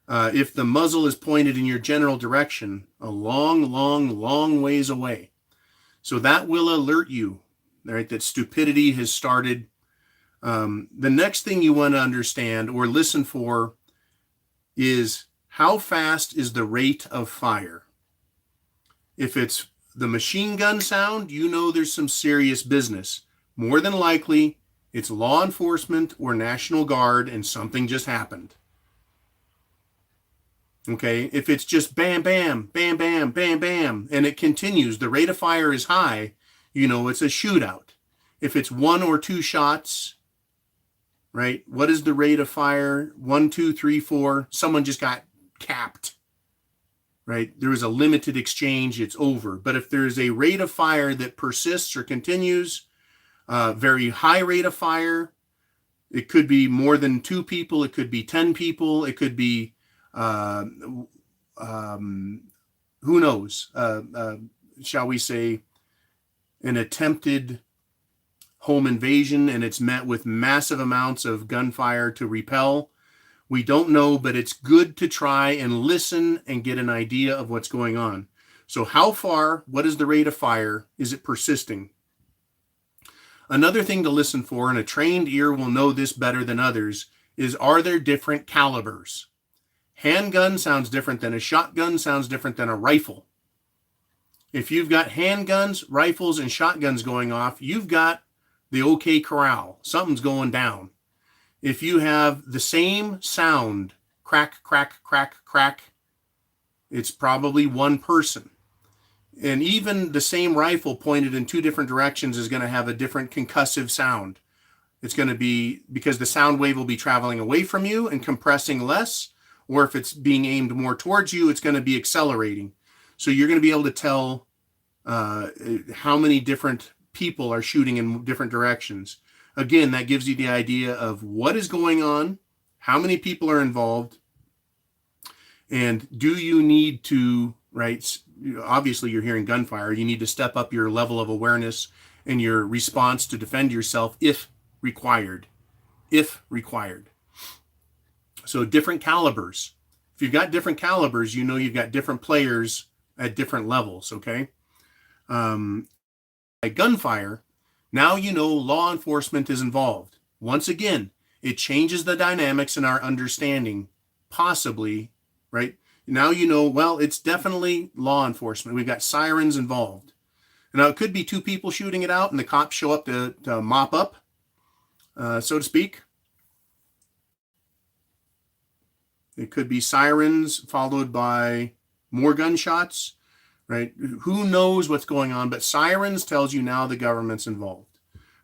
if the muzzle is pointed in your general direction a long, long, long ways away. So that will alert you, right, that stupidity has started. The next thing you want to understand or listen for is how fast is the rate of fire. If it's the machine gun sound, there's some serious business. More than likely, it's law enforcement or National Guard and something just happened. Okay, if it's just bam, bam, bam, bam, bam, bam, and it continues, the rate of fire is high, it's a shootout. If it's 1 or 2 shots, right, what is the rate of fire? 1, 2, 3, 4, someone just got capped, right? There was a limited exchange, it's over. But if there's a rate of fire that persists or continues, very high rate of fire, it could be more than 2 people, it could be 10 people, it could be who knows, shall we say, an attempted home invasion, and it's met with massive amounts of gunfire to repel. We don't know, but it's good to try and listen and get an idea of what's going on. So how far, what is the rate of fire? Is it persisting? Another thing to listen for, and a trained ear will know this better than others, is are there different calibers? Handgun sounds different than a shotgun, sounds different than a rifle. If you've got handguns, rifles, and shotguns going off, you've got the OK Corral. Something's going down. If you have the same sound, crack, crack, crack, crack, It's probably one person. And even the same rifle pointed in two different directions is going to have a different concussive sound. It's going to be because the sound wave will be traveling away from you and compressing less, or if it's being aimed more towards you, it's going to be accelerating. So you're going to be able to tell how many different people are shooting in different directions. Again, that gives you the idea of what is going on, how many people are involved, and do you need to, right? Obviously, you're hearing gunfire. You need to step up your level of awareness and your response to defend yourself if required. If required. So different calibers. If you've got different calibers, you know you've got different players at different levels, okay? At gunfire, now you know law enforcement is involved. Once again, it changes the dynamics in our understanding, possibly, right? Now you know, well, it's definitely law enforcement. We've got sirens involved. Now, it could be two people shooting it out and the cops show up to mop up, so to speak. It could be sirens followed by more gunshots, right? Who knows what's going on, but sirens tells you now the government's involved,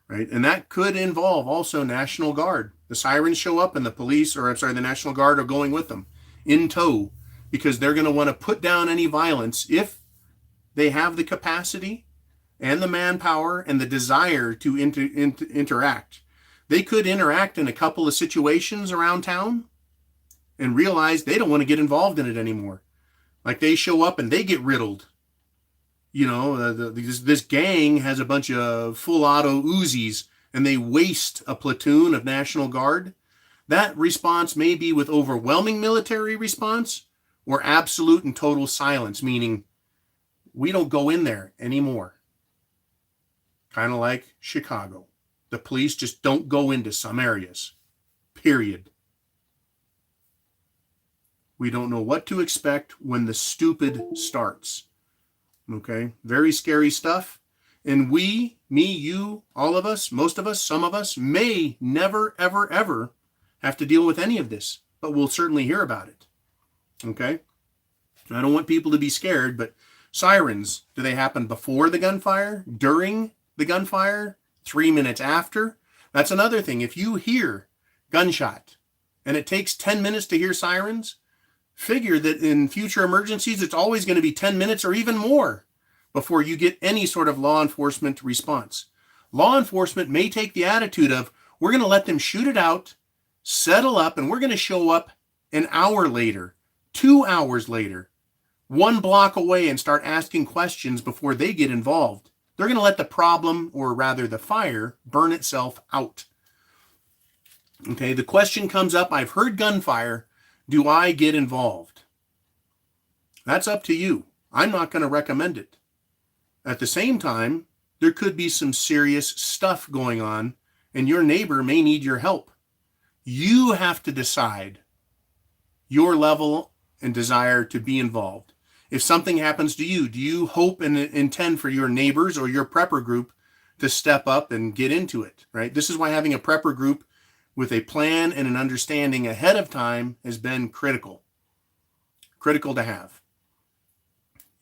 right? And that could involve also National Guard. The sirens show up and the police, or I'm sorry, the National Guard are going with them in tow because they're going to want to put down any violence if they have the capacity and the manpower and the desire to interact. They could interact in a couple of situations around town and realize they don't want to get involved in it anymore. Like they show up and they get riddled. You know, this gang has a bunch of full auto Uzis and they waste a platoon of National Guard. That response may be with overwhelming military response or absolute and total silence, meaning we don't go in there anymore. Kind of like Chicago. The police just don't go into some areas, period. We don't know what to expect when the stupid starts. Okay, very scary stuff. And we, me, you, all of us, most of us, some of us may never, ever, ever have to deal with any of this, but we'll certainly hear about it. Okay, I don't want people to be scared, but sirens, do they happen before the gunfire, during the gunfire, 3 minutes after? That's another thing. If you hear gunshot and it takes 10 minutes to hear sirens, figure that in future emergencies, it's always going to be 10 minutes or even more before you get any sort of law enforcement response. Law enforcement may take the attitude of, we're going to let them shoot it out, settle up, and we're going to show up an hour later, 2 hours later, 1 block away and start asking questions before they get involved. They're going to let the problem, or rather the fire, burn itself out. Okay, the question comes up, I've heard gunfire. Do I get involved? That's up to you. I'm not going to recommend it. At the same time, there could be some serious stuff going on, and your neighbor may need your help. You have to decide your level and desire to be involved. If something happens to you, do you hope and intend for your neighbors or your prepper group to step up and get into it, right? This is why having a prepper group with a plan and an understanding ahead of time has been critical. Critical to have.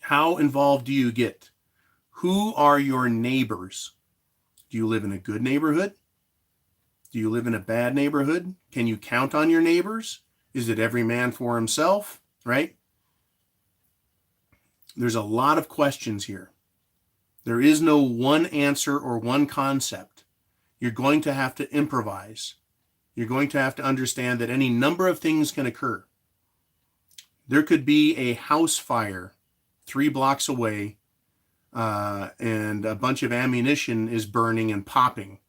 How involved do you get? Who are your neighbors? Do you live in a good neighborhood? Do you live in a bad neighborhood? Can you count on your neighbors? Is it every man for himself, right? There's a lot of questions here. There is no one answer or one concept. You're going to have to improvise. You're going to have to understand that any number of things can occur. There could be a house fire 3 blocks away, and a bunch of ammunition is burning and popping.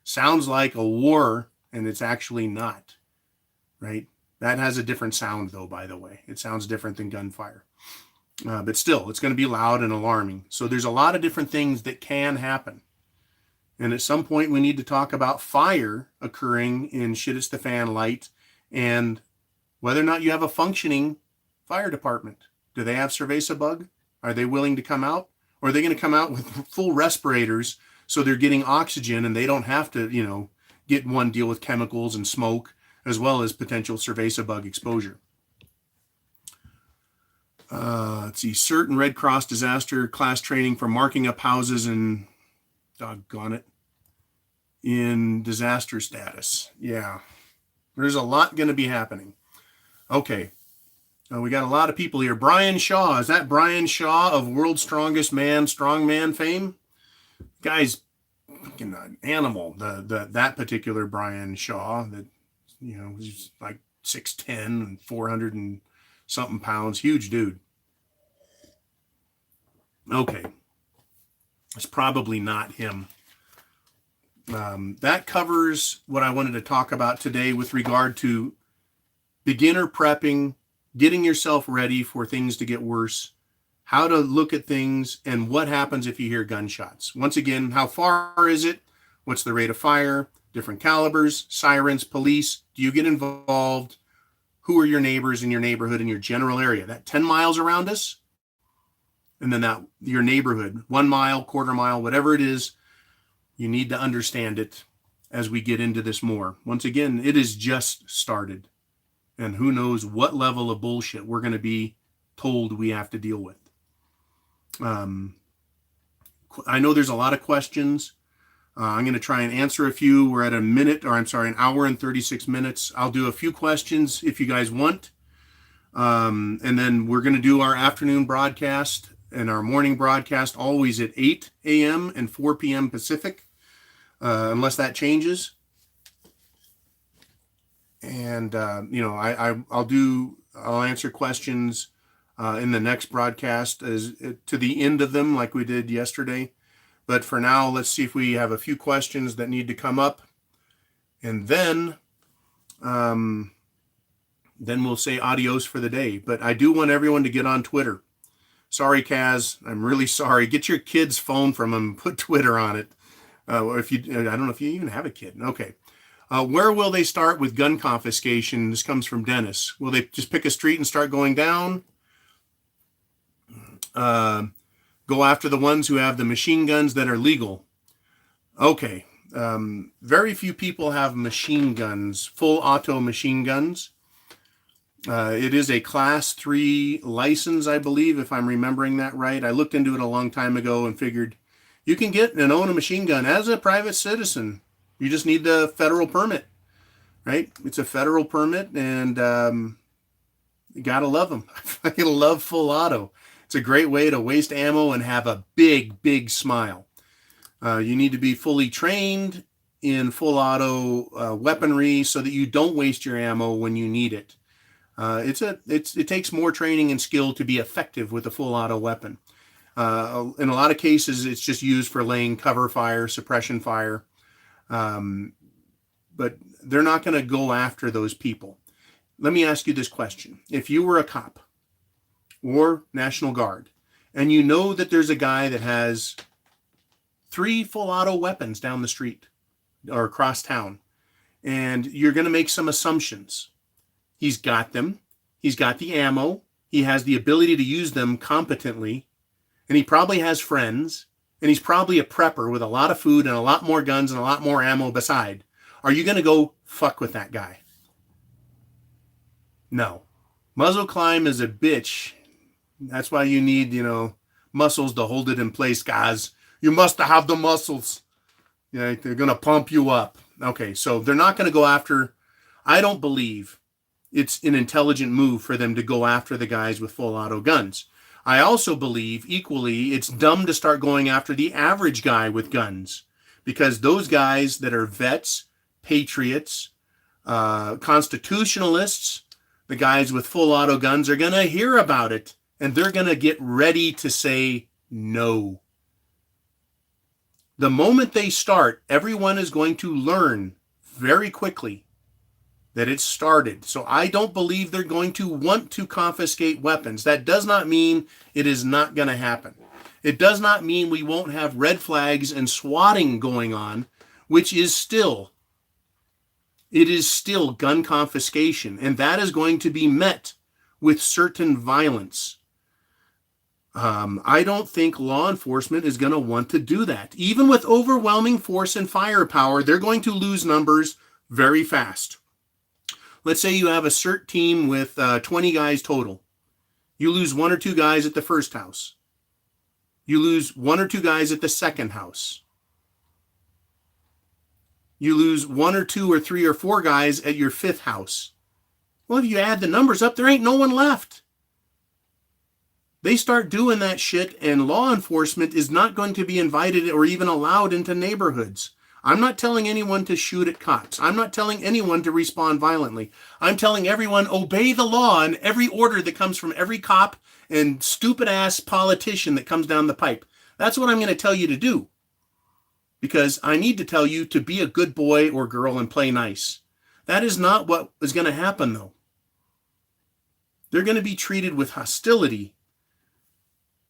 Sounds like a war, and it's actually not, right? That has a different sound, though, by the way. It sounds different than gunfire. But still, it's going to be loud and alarming. So there's a lot of different things that can happen. And at some point, we need to talk about fire occurring in shit it's the fan light and whether or not you have a functioning fire department. Do they have Cerveza bug? Are they willing to come out? Or are they going to come out with full respirators so they're getting oxygen and they don't have to, get one, deal with chemicals and smoke as well as potential Cerveza bug exposure? Let's see, certain Red Cross disaster class training for marking up houses and doggone it, in disaster status. Yeah, there's a lot going to be happening. Okay, we got a lot of people here. Brian Shaw, is that Brian Shaw of World's Strongest Man, Strongman fame? Guy's fucking an animal. That particular Brian Shaw, that he's like 6'10" and 400 and something pounds, huge dude. Okay, it's probably not him. That covers what I wanted to talk about today with regard to beginner prepping, getting yourself ready for things to get worse, how to look at things, and what happens if you hear gunshots. Once again, how far is it? What's the rate of fire? Different calibers, sirens, police. Do you get involved? Who are your neighbors in your neighborhood, in your general area? That 10 miles around us? And then that your neighborhood, 1 mile, quarter mile, whatever it is, you need to understand it as we get into this more. Once again, it is just started. And who knows what level of bullshit we're going to be told we have to deal with. I know there's a lot of questions. I'm going to try and answer a few. We're at an hour and 36 minutes. I'll do a few questions if you guys want. And then we're going to do our afternoon broadcast and our morning broadcast always at 8 a.m. and 4 p.m. Pacific, unless that changes. And, I'll answer questions in the next broadcast as to the end of them like we did yesterday. But for now, let's see if we have a few questions that need to come up. And then we'll say adios for the day. But I do want everyone to get on Twitter. Sorry, Kaz. I'm really sorry. Get your kid's phone from them. Put Twitter on it. Or I don't know if you even have a kid. Okay. Where will they start with gun confiscation? This comes from Dennis. Will they just pick a street and start going down? Go after the ones who have the machine guns that are legal. Okay. Very few people have machine guns, full auto machine guns. It is a class 3 license, I believe, if I'm remembering that right. I looked into it a long time ago and figured you can get and own a machine gun as a private citizen. You just need the federal permit, right? It's a federal permit, and you gotta love them. I love full auto. It's a great way to waste ammo and have a big, big smile. You need to be fully trained in full auto weaponry so that you don't waste your ammo when you need it. It takes more training and skill to be effective with a full auto weapon. In a lot of cases, it's just used for laying cover fire, suppression fire. But they're not going to go after those people. Let me ask you this question. If you were a cop or National Guard, and you know that there's a guy that has 3 full auto weapons down the street or across town, and you're going to make some assumptions. He's got them. He's got the ammo. He has the ability to use them competently, and he probably has friends. And he's probably a prepper with a lot of food and a lot more guns and a lot more ammo beside. Are you going to go fuck with that guy? No. Muzzle climb is a bitch. That's why you need, muscles to hold it in place, guys. You must have the muscles. They're going to pump you up. Okay, so they're not going to go after. I don't believe it's an intelligent move for them to go after the guys with full auto guns. I also believe equally it's dumb to start going after the average guy with guns, because those guys that are vets, patriots, constitutionalists, the guys with full auto guns are going to hear about it, and they're going to get ready to say no. The moment they start, everyone is going to learn very quickly that it started. So I don't believe they're going to want to confiscate weapons. That does not mean it is not going to happen. It does not mean we won't have red flags and swatting going on, which is still gun confiscation. And that is going to be met with certain violence. I don't think law enforcement is going to want to do that. Even with overwhelming force and firepower, they're going to lose numbers very fast. Let's say you have a CERT team with 20 guys total. You lose 1 or 2 guys at the first house. You lose 1 or 2 guys at the second house. You lose 1 or 2 or 3 or 4 guys at your 5th house. Well, if you add the numbers up, there ain't no one left. They start doing that shit, and law enforcement is not going to be invited or even allowed into neighborhoods. I'm not telling anyone to shoot at cops. I'm not telling anyone to respond violently. I'm telling everyone, obey the law and every order that comes from every cop and stupid-ass politician that comes down the pipe. That's what I'm going to tell you to do. Because I need to tell you to be a good boy or girl and play nice. That is not what is going to happen, though. They're going to be treated with hostility.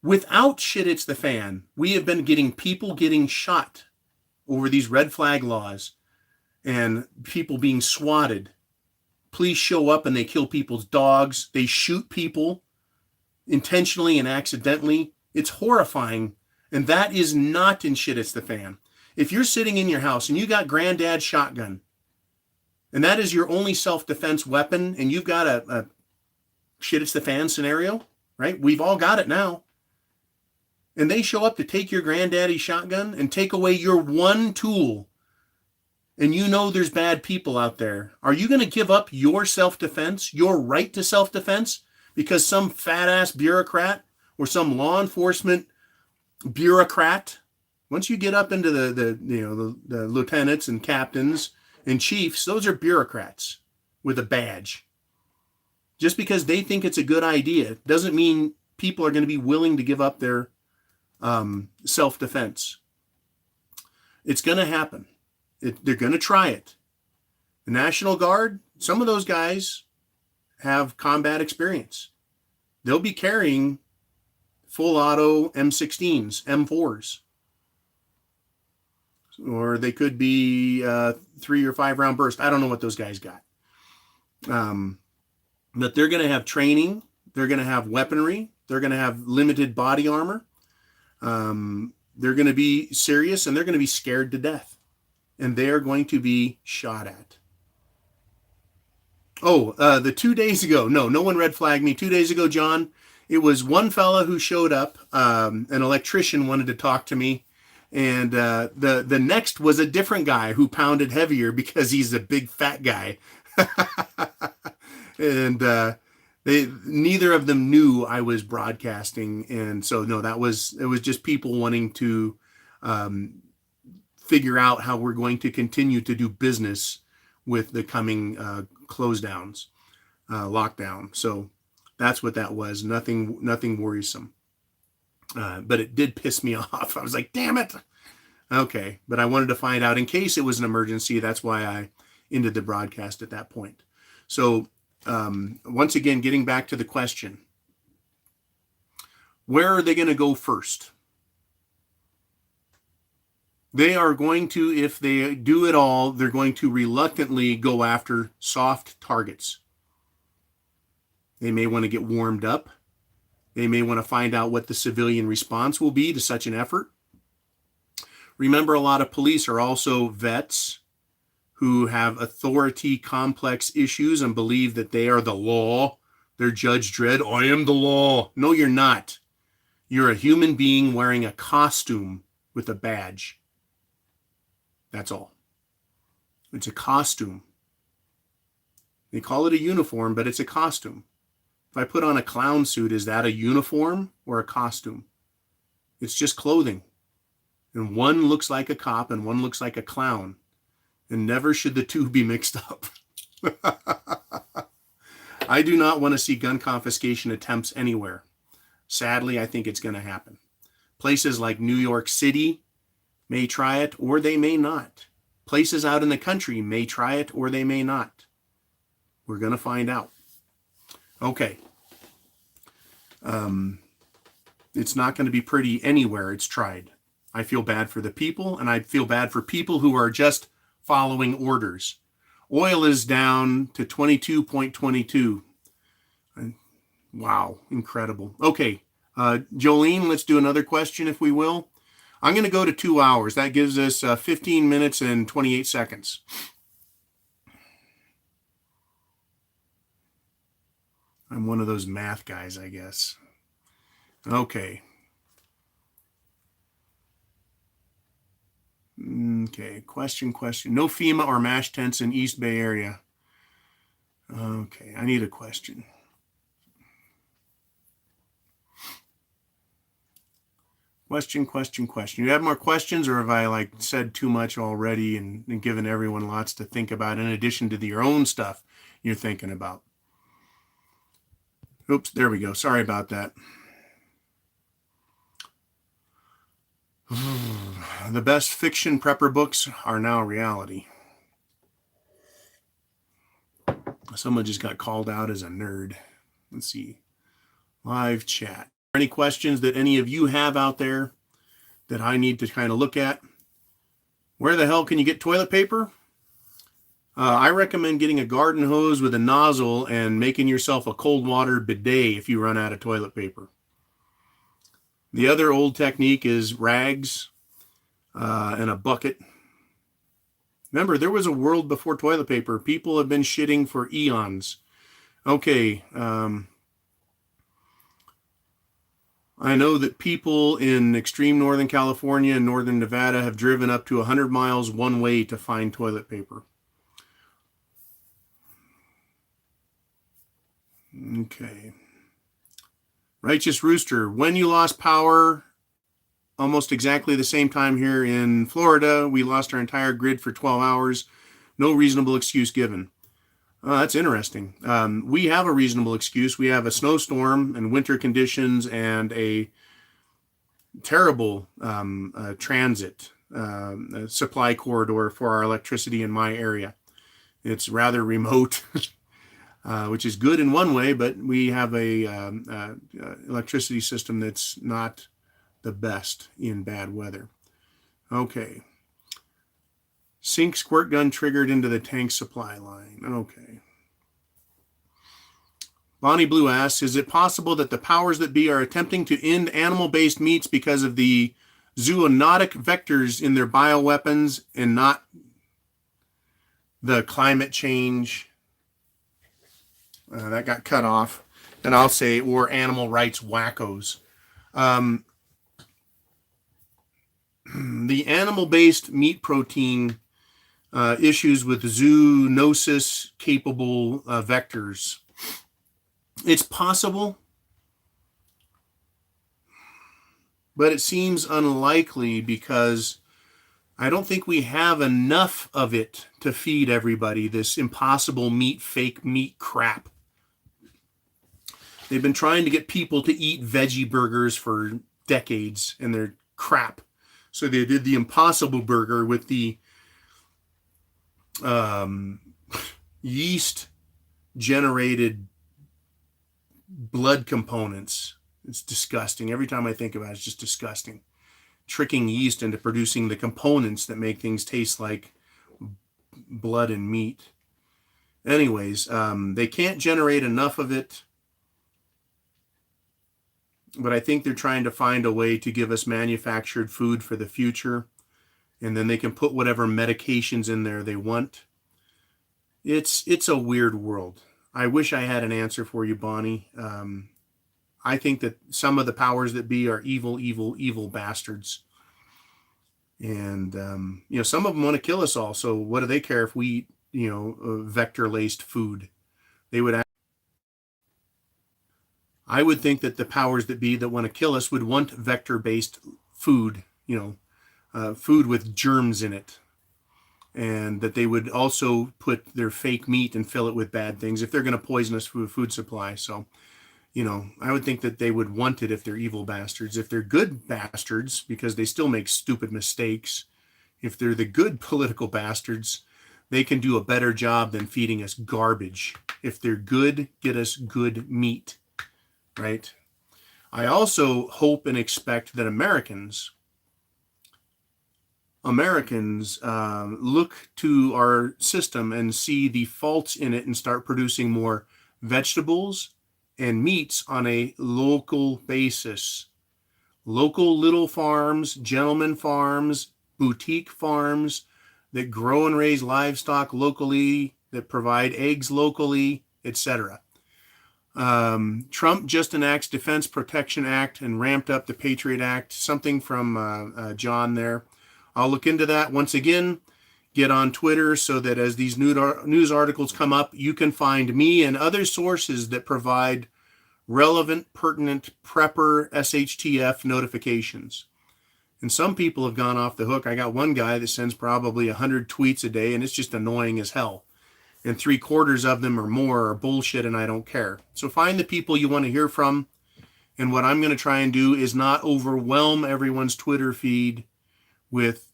Without shit hits the fan, we have been getting people getting shot over these red flag laws and people being swatted. Police show up and they kill people's dogs. They shoot people intentionally and accidentally. It's horrifying. And that is not in shit hits the fan. If you're sitting in your house and you got granddad's shotgun and that is your only self-defense weapon and you've got a shit hits the fan scenario, right? We've all got it now. And they show up to take your granddaddy's shotgun and take away your one tool, and you know there's bad people out there, are you going to give up your self-defense, your right to self-defense, because some fat-ass bureaucrat or some law enforcement bureaucrat, once you get up into the lieutenants and captains and chiefs, those are bureaucrats with a badge. Just because they think it's a good idea doesn't mean people are going to be willing to give up their self-defense. It's going to happen. They're going to try it. The National Guard, some of those guys have combat experience. They'll be carrying full auto M16s, M4s. Or they could be 3 or 5 round burst. I don't know what those guys got. But they're going to have training. They're going to have weaponry. They're going to have limited body armor. They're going to be serious and they're going to be scared to death. And they're going to be shot at. The 2 days ago, no one red flagged me. 2 days ago, John, it was one fella who showed up. An electrician wanted to talk to me. And the next was a different guy who pounded heavier because he's a big fat guy. And neither of them knew I was broadcasting. And so, no, it was just people wanting to figure out how we're going to continue to do business with the coming close downs, lockdown. So that's what that was. Nothing worrisome. But it did piss me off. I was like, damn it. Okay. But I wanted to find out in case it was an emergency. That's why I ended the broadcast at that point. So once again, getting back to the question, where are they going to go first? They are going to, if they do it all, they're going to reluctantly go after soft targets. They may want to get warmed up. They may want to find out what the civilian response will be to such an effort. Remember, a lot of police are also vets who have authority complex issues and believe that they are the law. They're Judge Dredd. I am the law. No, you're not. You're a human being wearing a costume with a badge. That's all. It's a costume. They call it a uniform, but it's a costume. If I put on a clown suit, is that a uniform or a costume? It's just clothing. And one looks like a cop and one looks like a clown. And never should the two be mixed up. I do not want to see gun confiscation attempts anywhere. Sadly, I think it's going to happen. Places like New York City may try it or they may not. Places out in the country may try it or they may not. We're going to find out. Okay. It's not going to be pretty anywhere it's tried. I feel bad for the people, and I feel bad for people who are just following orders. Oil is down to 22.22. Wow, incredible. Okay, Jolene, let's do another question if we will. I'm going to go to 2 hours. That gives us 15 minutes and 28 seconds. I'm one of those math guys, I guess. Okay. Okay, question. No FEMA or MASH tents in East Bay area. Okay, I need a question. Question. You have more questions, or have I said too much already and given everyone lots to think about in addition to your own stuff you're thinking about? Oops, there we go. Sorry about that. The best fiction prepper books are now reality. Someone just got called out as a nerd. Let's see. Live chat. Any questions that any of you have out there that I need to kind of look at? Where the hell can you get toilet paper? I recommend getting a garden hose with a nozzle and making yourself a cold water bidet if you run out of toilet paper. The other old technique is rags and a bucket. Remember, there was a world before toilet paper. People have been shitting for eons. Okay. I know that people in extreme Northern California and Northern Nevada have driven up to 100 miles one way to find toilet paper. Okay. Righteous Rooster, when you lost power, almost exactly the same time here in Florida, we lost our entire grid for 12 hours. No reasonable excuse given. That's interesting. We have a reasonable excuse. We have a snowstorm and winter conditions and a terrible transit supply corridor for our electricity in my area. It's rather remote, which is good in one way, but we have a electricity system that's not the best in bad weather. Okay. Sink squirt gun triggered into the tank supply line. Okay. Bonnie Blue asks, is it possible that the powers that be are attempting to end animal-based meats because of the zoonotic vectors in their bioweapons and not the climate change? That got cut off. And I'll say, or animal rights wackos. The animal-based meat protein issues with zoonosis-capable vectors. It's possible, but it seems unlikely because I don't think we have enough of it to feed everybody, this impossible meat, fake meat crap. They've been trying to get people to eat veggie burgers for decades, and they're crap. So they did the Impossible Burger with the yeast-generated blood components. It's disgusting. Every time I think about it, it's just disgusting. Tricking yeast into producing the components that make things taste like blood and meat. Anyways, they can't generate enough of it, but I think they're trying to find a way to give us manufactured food for the future, and then they can put whatever medications in there they want. It's a weird world. I wish I had an answer for you, Bonnie. I think that some of the powers that be are evil bastards. And, some of them want to kill us all. So what do they care if we eat, vector-laced food? I would think that the powers that be that want to kill us would want vector-based food, food with germs in it. And that they would also put their fake meat and fill it with bad things if they're going to poison us with food supply. So, I would think that they would want it if they're evil bastards. If they're good bastards, because they still make stupid mistakes, if they're the good political bastards, they can do a better job than feeding us garbage. If they're good, get us good meat, right? I also hope and expect that Americans look to our system and see the faults in it and start producing more vegetables and meats on a local basis. Local little farms, gentleman farms, boutique farms that grow and raise livestock locally, that provide eggs locally, etc. Trump just enacts Defense Protection Act and ramped up the Patriot Act. Something from John there. I'll look into that. Once again, get on Twitter so that as these news articles come up, you can find me and other sources that provide relevant, pertinent prepper SHTF notifications. And some people have gone off the hook. I got one guy that sends probably 100 tweets a day, and it's just annoying as hell. And 3/4 of them or more are bullshit, and I don't care. So find the people you want to hear from. And what I'm going to try and do is not overwhelm everyone's Twitter feed with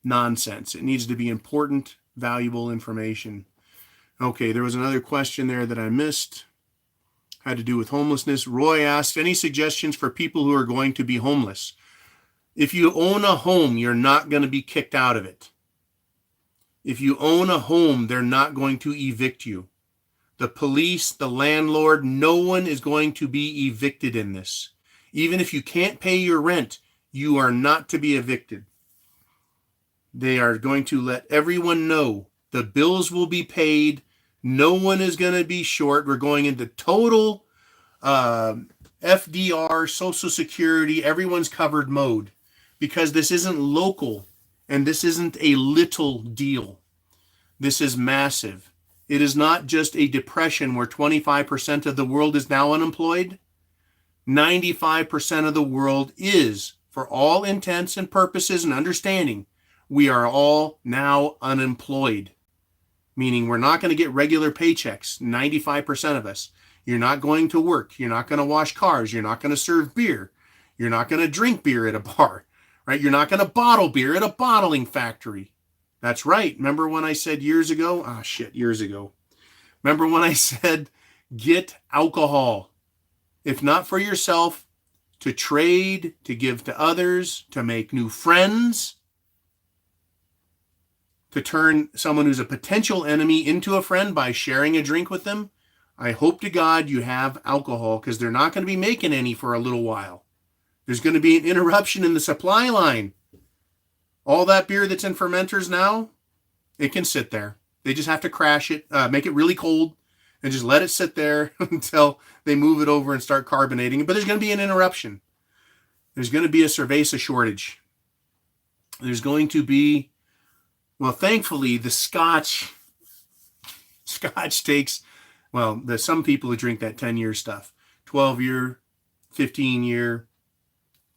nonsense. It needs to be important, valuable information. Okay, there was another question there that I missed. Had to do with homelessness. Roy asked, any suggestions for people who are going to be homeless? If you own a home, you're not going to be kicked out of it. If you own a home, they're not going to evict you. The police, the landlord, no one is going to be evicted in this. Even if you can't pay your rent, you are not to be evicted. They are going to let everyone know the bills will be paid. No one is going to be short. We're going into total FDR, Social Security, everyone's covered mode, because this isn't local and this isn't a little deal. This is massive. It is not just a depression where 25% of the world is now unemployed. 95% of the world is, for all intents and purposes and understanding, we are all now unemployed. Meaning we're not going to get regular paychecks, 95% of us. You're not going to work. You're not going to wash cars. You're not going to serve beer. You're not going to drink beer at a bar, right? You're not going to bottle beer at a bottling factory. That's right. Remember when I said years ago? Years ago. Remember when I said, get alcohol. If not for yourself, to trade, to give to others, to make new friends, to turn someone who's a potential enemy into a friend by sharing a drink with them. I hope to God you have alcohol, because they're not going to be making any for a little while. There's going to be an interruption in the supply line. All that beer that's in fermenters now, it can sit there. They just have to crash it, make it really cold, and just let it sit there until they move it over and start carbonating it. But there's going to be an interruption. There's going to be a cerveza shortage. There's going to be, well, thankfully, the Scotch takes, well, there's some people who drink that 10-year stuff, 12-year, 15-year,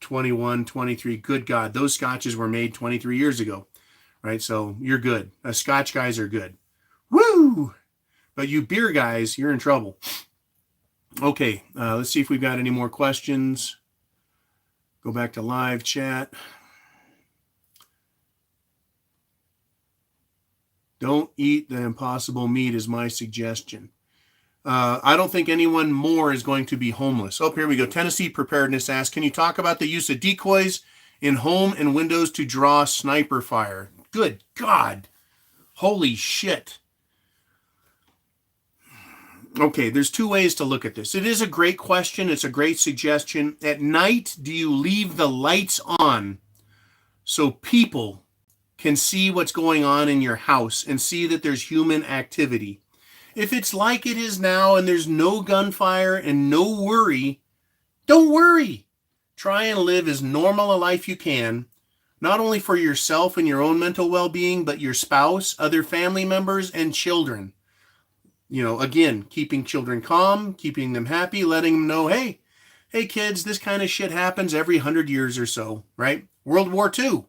21, 23. Good God, those Scotches were made 23 years ago, right? So you're good. Scotch guys are good. Woo! But you beer guys, you're in trouble. Okay, let's see if we've got any more questions. Go back to live chat. Don't eat the impossible meat is my suggestion. I don't think anyone more is going to be homeless. Oh, here we go. Tennessee Preparedness asks, can you talk about the use of decoys in home and windows to draw sniper fire? Good God. Holy shit. Okay, there's two ways to look at this. It is a great question. It's a great suggestion. At night, do you leave the lights on so people can see what's going on in your house and see that there's human activity? If it's like it is now and there's no gunfire and no worry, don't worry. Try and live as normal a life you can, not only for yourself and your own mental well-being, but your spouse, other family members, and children. You know, again, keeping children calm, keeping them happy, letting them know, hey kids, this kind of shit happens every 100 years or so, right? World War II.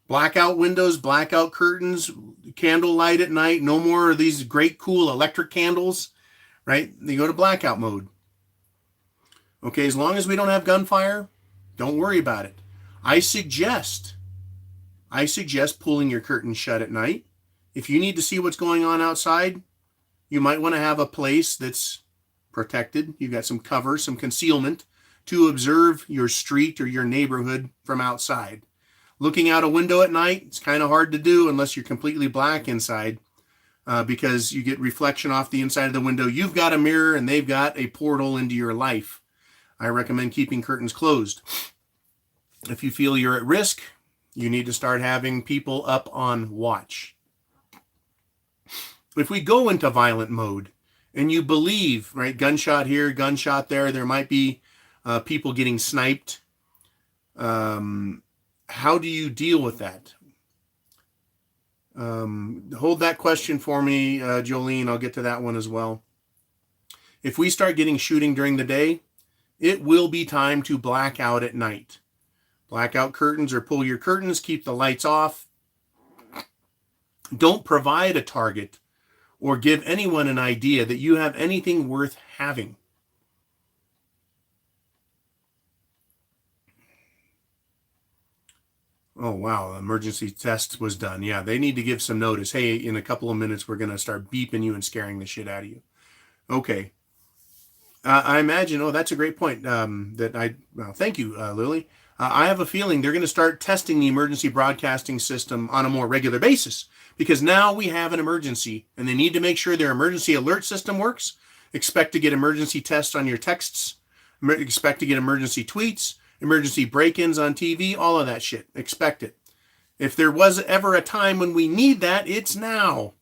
Blackout windows, blackout curtains, candlelight at night, no more of these great cool electric candles, right? They go to blackout mode. Okay, as long as we don't have gunfire, don't worry about it. I suggest pulling your curtains shut at night. If you need to see what's going on outside, you might want to have a place that's protected. You've got some cover, some concealment to observe your street or your neighborhood from outside. Looking out a window at night, it's kind of hard to do unless you're completely black inside, because you get reflection off the inside of the window. You've got a mirror and they've got a portal into your life. I recommend keeping curtains closed. If you feel you're at risk, you need to start having people up on watch. If we go into violent mode and you believe, right, gunshot here, gunshot there might be people getting sniped. How do you deal with that? Hold that question for me, Jolene. I'll get to that one as well. If we start getting shooting during the day, it will be time to black out at night. Black out curtains or pull your curtains, keep the lights off. Don't provide a target or give anyone an idea that you have anything worth having. Oh, wow. Emergency test was done. Yeah, they need to give some notice. Hey, in a couple of minutes, we're going to start beeping you and scaring the shit out of you. Okay. I imagine, oh, that's a great point. Thank you, Lily. I have a feeling they're going to start testing the emergency broadcasting system on a more regular basis because now we have an emergency and they need to make sure their emergency alert system works. Expect to get emergency tests on your texts. Expect to get emergency tweets, emergency break-ins on TV, all of that shit. Expect it. If there was ever a time when we need that, it's now.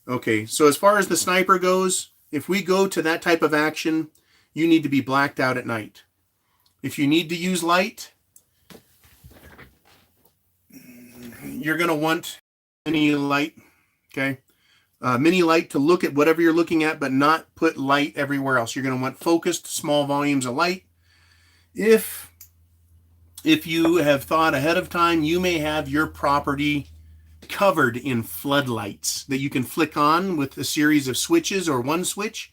Okay, so as far as the sniper goes, if we go to that type of action, you need to be blacked out at night. If you need to use light, you're going to want mini light, okay? Mini light to look at whatever you're looking at, but not put light everywhere else. You're going to want focused, small volumes of light. If you have thought ahead of time, you may have your property covered in floodlights that you can flick on with a series of switches or one switch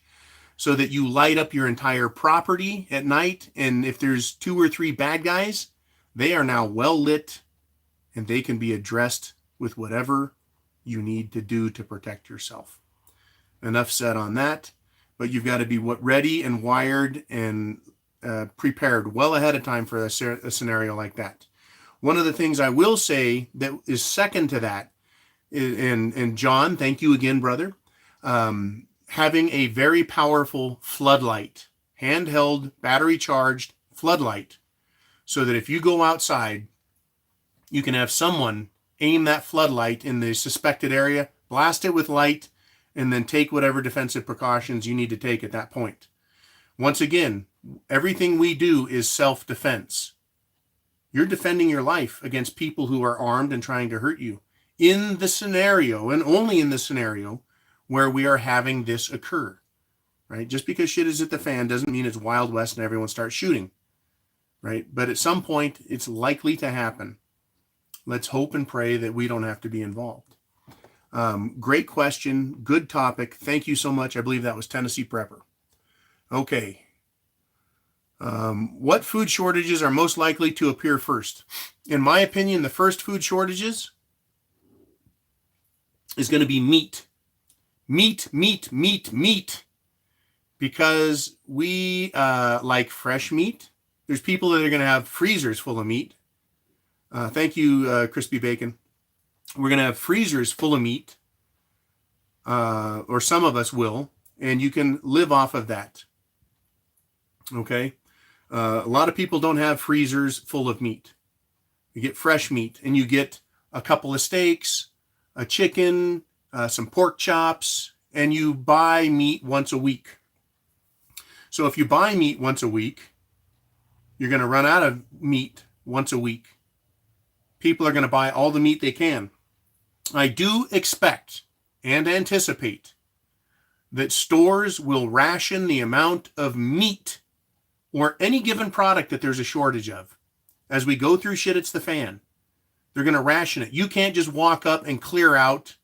so that you light up your entire property at night. And if there's 2 or 3 bad guys, they are now well lit and they can be addressed with whatever you need to do to protect yourself. Enough said on that, but you've got to be ready and wired and prepared well ahead of time for a scenario like that. One of the things I will say that is second to that, and John, thank you again, brother, having a very powerful floodlight, handheld, battery-charged floodlight, so that if you go outside, you can have someone aim that floodlight in the suspected area, blast it with light, and then take whatever defensive precautions you need to take at that point. Once again, everything we do is self-defense. You're defending your life against people who are armed and trying to hurt you in the scenario, and only in the scenario, where we are having this occur, right? Just because shit is at the fan doesn't mean it's Wild West and everyone starts shooting, right? But at some point, it's likely to happen. Let's hope and pray that we don't have to be involved. Great question. Good topic. Thank you so much. I believe that was Tennessee Prepper. Okay. What food shortages are most likely to appear first? In my opinion, the first food shortages is going to be meat. Meat. Because we like fresh meat. There's people that are going to have freezers full of meat. Thank you, Crispy Bacon. We're going to have freezers full of meat. Or some of us will. And you can live off of that. Okay? A lot of people don't have freezers full of meat. You get fresh meat, and you get a couple of steaks, a chicken, some pork chops, and you buy meat once a week. So if you buy meat once a week, you're going to run out of meat once a week. People are going to buy all the meat they can. I do expect and anticipate that stores will ration the amount of meat or any given product that there's a shortage of. As we go through shit, it's the fan. They're going to ration it. You can't just walk up and clear out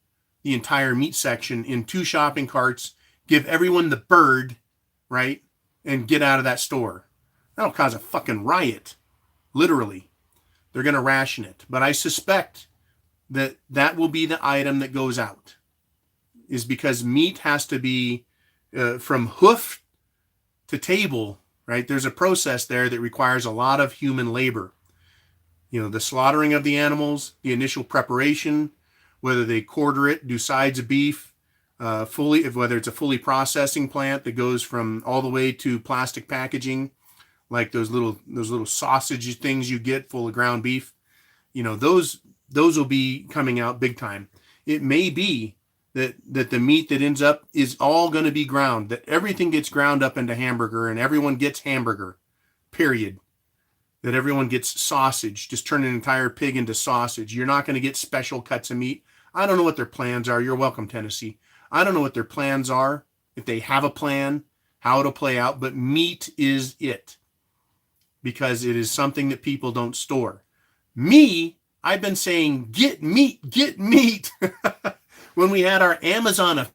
the entire meat section in 2 shopping carts, give everyone the bird, right, and get out of that store. That'll cause a fucking riot, literally. They're going to ration it. But I suspect that that will be the item that goes out, is because meat has to be from hoof to table, right? There's a process there that requires a lot of human labor. You know, the slaughtering of the animals, the initial preparation, whether they quarter it, do sides of beef, whether it's a fully processing plant that goes from all the way to plastic packaging, like those little sausage things you get full of ground beef. You know, those will be coming out big time. It may be that the meat that ends up is all going to be ground, that everything gets ground up into hamburger and everyone gets hamburger, period. That everyone gets sausage, just turn an entire pig into sausage. You're not going to get special cuts of meat. I don't know what their plans are. You're welcome, Tennessee. I don't know what their plans are, if they have a plan, how it'll play out, but meat is it, because it is something that people don't store. Me, I've been saying, get meat, get meat. When we had our Amazon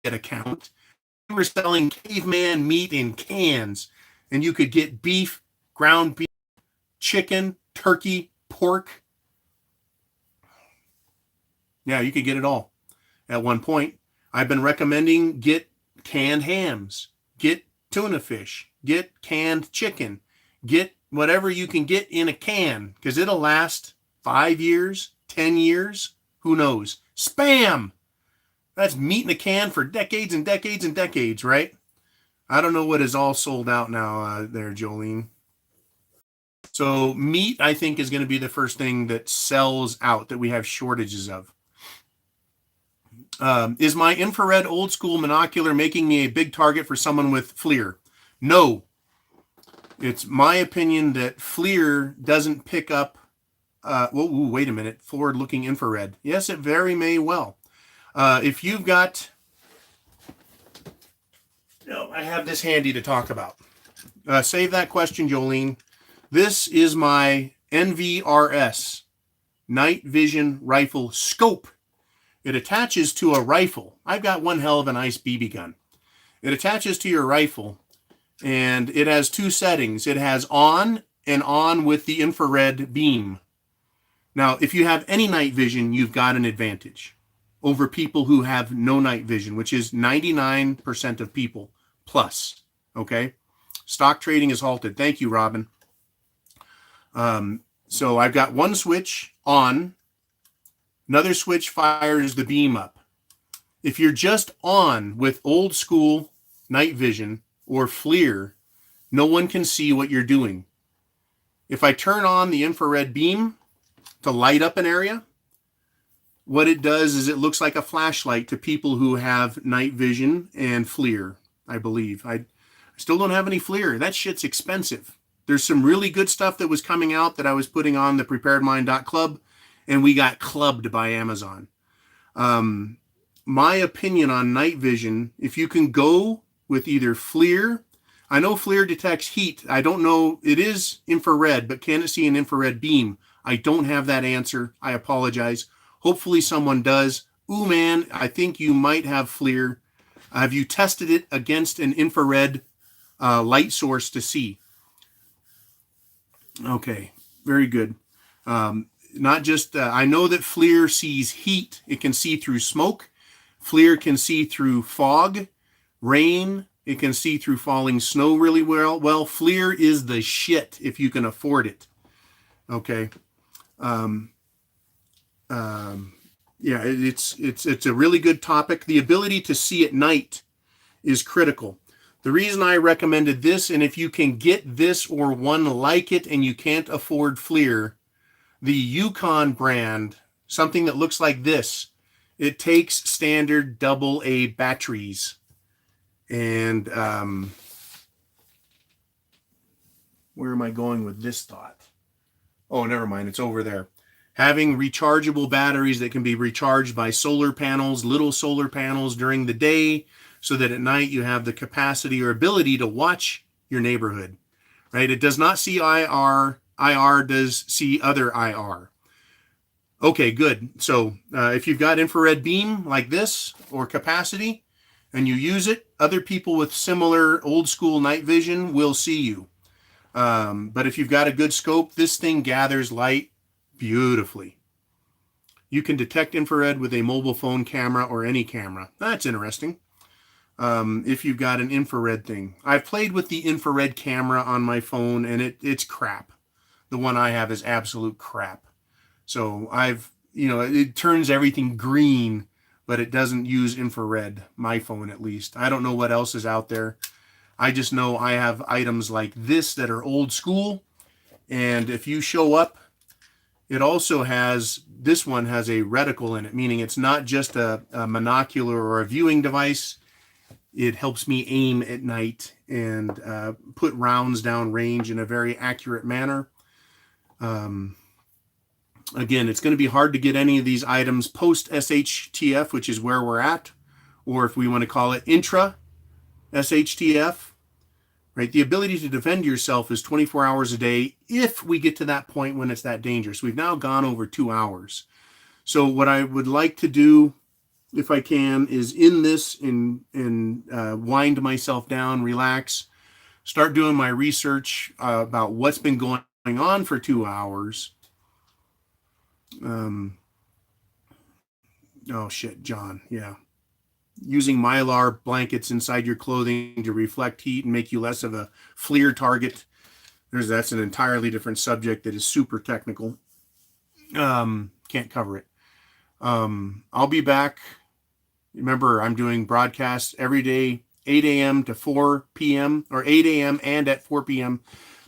account, we were selling caveman meat in cans, and you could get beef, ground beef, chicken, turkey, pork. Yeah, you could get it all at one point. I've been recommending get canned hams, get tuna fish, get canned chicken, get whatever you can get in a can, because it'll last 5 years, 10 years, who knows. Spam! That's meat in a can for decades and decades and decades, right? I don't know what is all sold out now there, Jolene. So meat, I think, is going to be the first thing that sells out, that we have shortages of. Is my infrared old school monocular making me a big target for someone with FLIR? No. It's my opinion that FLIR doesn't pick up, wait a minute, forward-looking infrared. Yes, it very may well. If you've got, I have this handy to talk about. Save that question, Jolene. This is my NVRS, Night Vision Rifle Scope. It attaches to a rifle. I've got one hell of a nice BB gun. It attaches to your rifle, and it has two settings. It has on and on with the infrared beam. Now, if you have any night vision, you've got an advantage over people who have no night vision, which is 99% of people plus, okay? Stock trading is halted. Thank you, Robin. So I've got one switch on, another switch fires the beam up. If you're just on with old school night vision or FLIR, no one can see what you're doing. If I turn on the infrared beam to light up an area, what it does is it looks like a flashlight to people who have night vision and FLIR, I believe. I still don't have any FLIR. That shit's expensive. There's some really good stuff that was coming out that I was putting on the preparedmind.club, and we got clubbed by Amazon. My opinion on night vision, if you can go with either FLIR, I know FLIR detects heat. I don't know, it is infrared, but can it see an infrared beam? I don't have that answer. I apologize. Hopefully someone does. Ooh, man, I think you might have FLIR. Have you tested it against an infrared light source to see? Okay, very good. Not just, I know that FLIR sees heat. It can see through smoke. FLIR can see through fog, rain. It can see through falling snow really well. Well, FLIR is the shit if you can afford it. Okay. Yeah, it's a really good topic. The ability to see at night is critical. The reason I recommended this, and if you can get this or one like it and you can't afford FLIR, the Yukon brand, something that looks like this, it takes standard AA batteries. And where am I going with this thought? Oh, never mind. It's over there. Having rechargeable batteries that can be recharged by solar panels, little solar panels during the day, so that at night you have the capacity or ability to watch your neighborhood, right? It does not see IR. IR does see other IR. Okay, good. So if you've got infrared beam like this or capacity and you use it, other people with similar old school night vision will see you. But if you've got a good scope, this thing gathers light beautifully. You can detect infrared with a mobile phone camera or any camera. That's interesting. If you've got an infrared thing. I've played with the infrared camera on my phone, and it's crap. The one I have is absolute crap. So it turns everything green, but it doesn't use infrared, my phone at least. I don't know what else is out there. I just know I have items like this that are old school, and if you show up It also has, this one has a reticle in it, meaning it's not just a monocular or a viewing device. It helps me aim at night and put rounds down range in a very accurate manner. Again, it's going to be hard to get any of these items post SHTF, which is where we're at, or if we want to call it intra SHTF, right? The ability to defend yourself is 24 hours a day if we get to that point when it's that dangerous. We've now gone over 2 hours. So what I would like to do, if I can, is in this and wind myself down, relax, start doing my research about what's been going on for 2 hours. Oh shit, John. Yeah. Using Mylar blankets inside your clothing to reflect heat and make you less of a FLIR target. That's an entirely different subject that is super technical. Can't cover it. I'll be back. Remember, I'm doing broadcasts every day, 8 a.m. to 4 p.m. or 8 a.m. and at 4 p.m.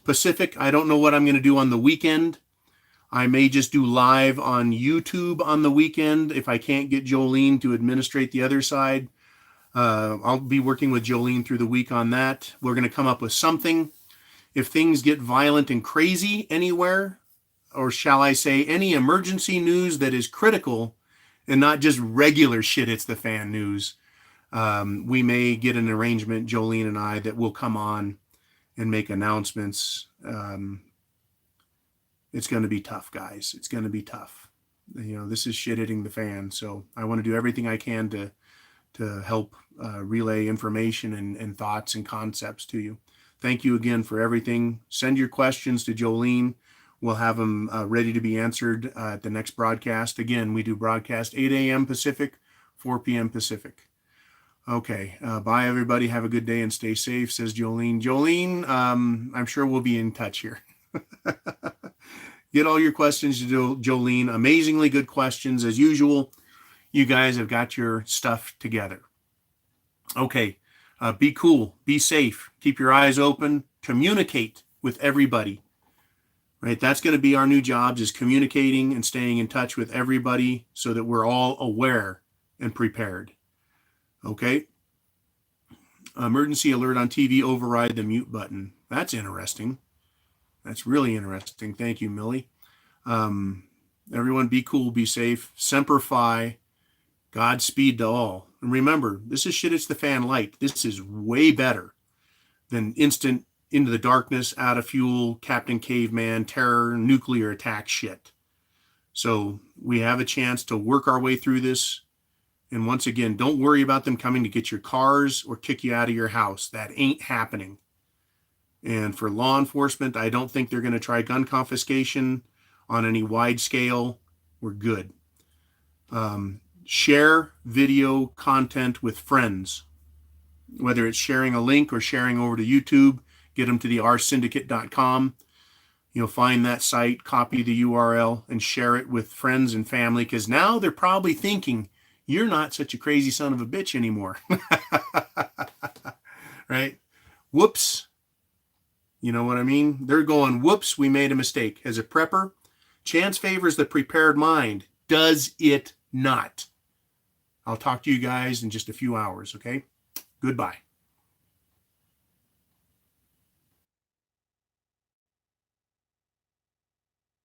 Pacific. I don't know what I'm going to do on the weekend. I may just do live on YouTube on the weekend if I can't get Jolene to administrate the other side. I'll be working with Jolene through the week on that. We're going to come up with something. If things get violent and crazy anywhere, or shall I say any emergency news that is critical and not just regular shit, it's the fan news, we may get an arrangement, Jolene and I, that will come on and make announcements. It's going to be tough, guys. It's going to be tough. This is shit hitting the fan. So I want to do everything I can to help relay information and thoughts and concepts to you. Thank you again for everything. Send your questions to Jolene. We'll have them ready to be answered at the next broadcast. Again, we do broadcast 8 a.m. Pacific, 4 p.m. Pacific. Okay. Bye, everybody. Have a good day and stay safe, says Jolene. Jolene, I'm sure we'll be in touch here. Get all your questions to Jolene. Amazingly good questions as usual. You guys have got your stuff together. Okay. Be cool. Be safe. Keep your eyes open. Communicate with everybody. Right? That's going to be our new jobs, is communicating and staying in touch with everybody so that we're all aware and prepared. Okay. Emergency alert on TV, override the mute button. That's interesting. That's really interesting. Thank you, Millie. Everyone be cool, be safe. Semper Fi. Godspeed to all. And remember, this is shit, it's the fan light. This is way better than instant into the darkness, out of fuel, Captain Caveman, terror, nuclear attack shit. So we have a chance to work our way through this. And once again, don't worry about them coming to get your cars or kick you out of your house. That ain't happening. And for law enforcement, I don't think they're going to try gun confiscation on any wide scale. We're good. Share video content with friends, whether it's sharing a link or sharing over to YouTube. Get them to the rsyndicate.com. Find that site, copy the URL, and share it with friends and family, because now they're probably thinking, you're not such a crazy son of a bitch anymore. Right? Whoops. You know what I mean? They're going, whoops, we made a mistake. As a prepper, chance favors the prepared mind. Does it not? I'll talk to you guys in just a few hours, okay? Goodbye.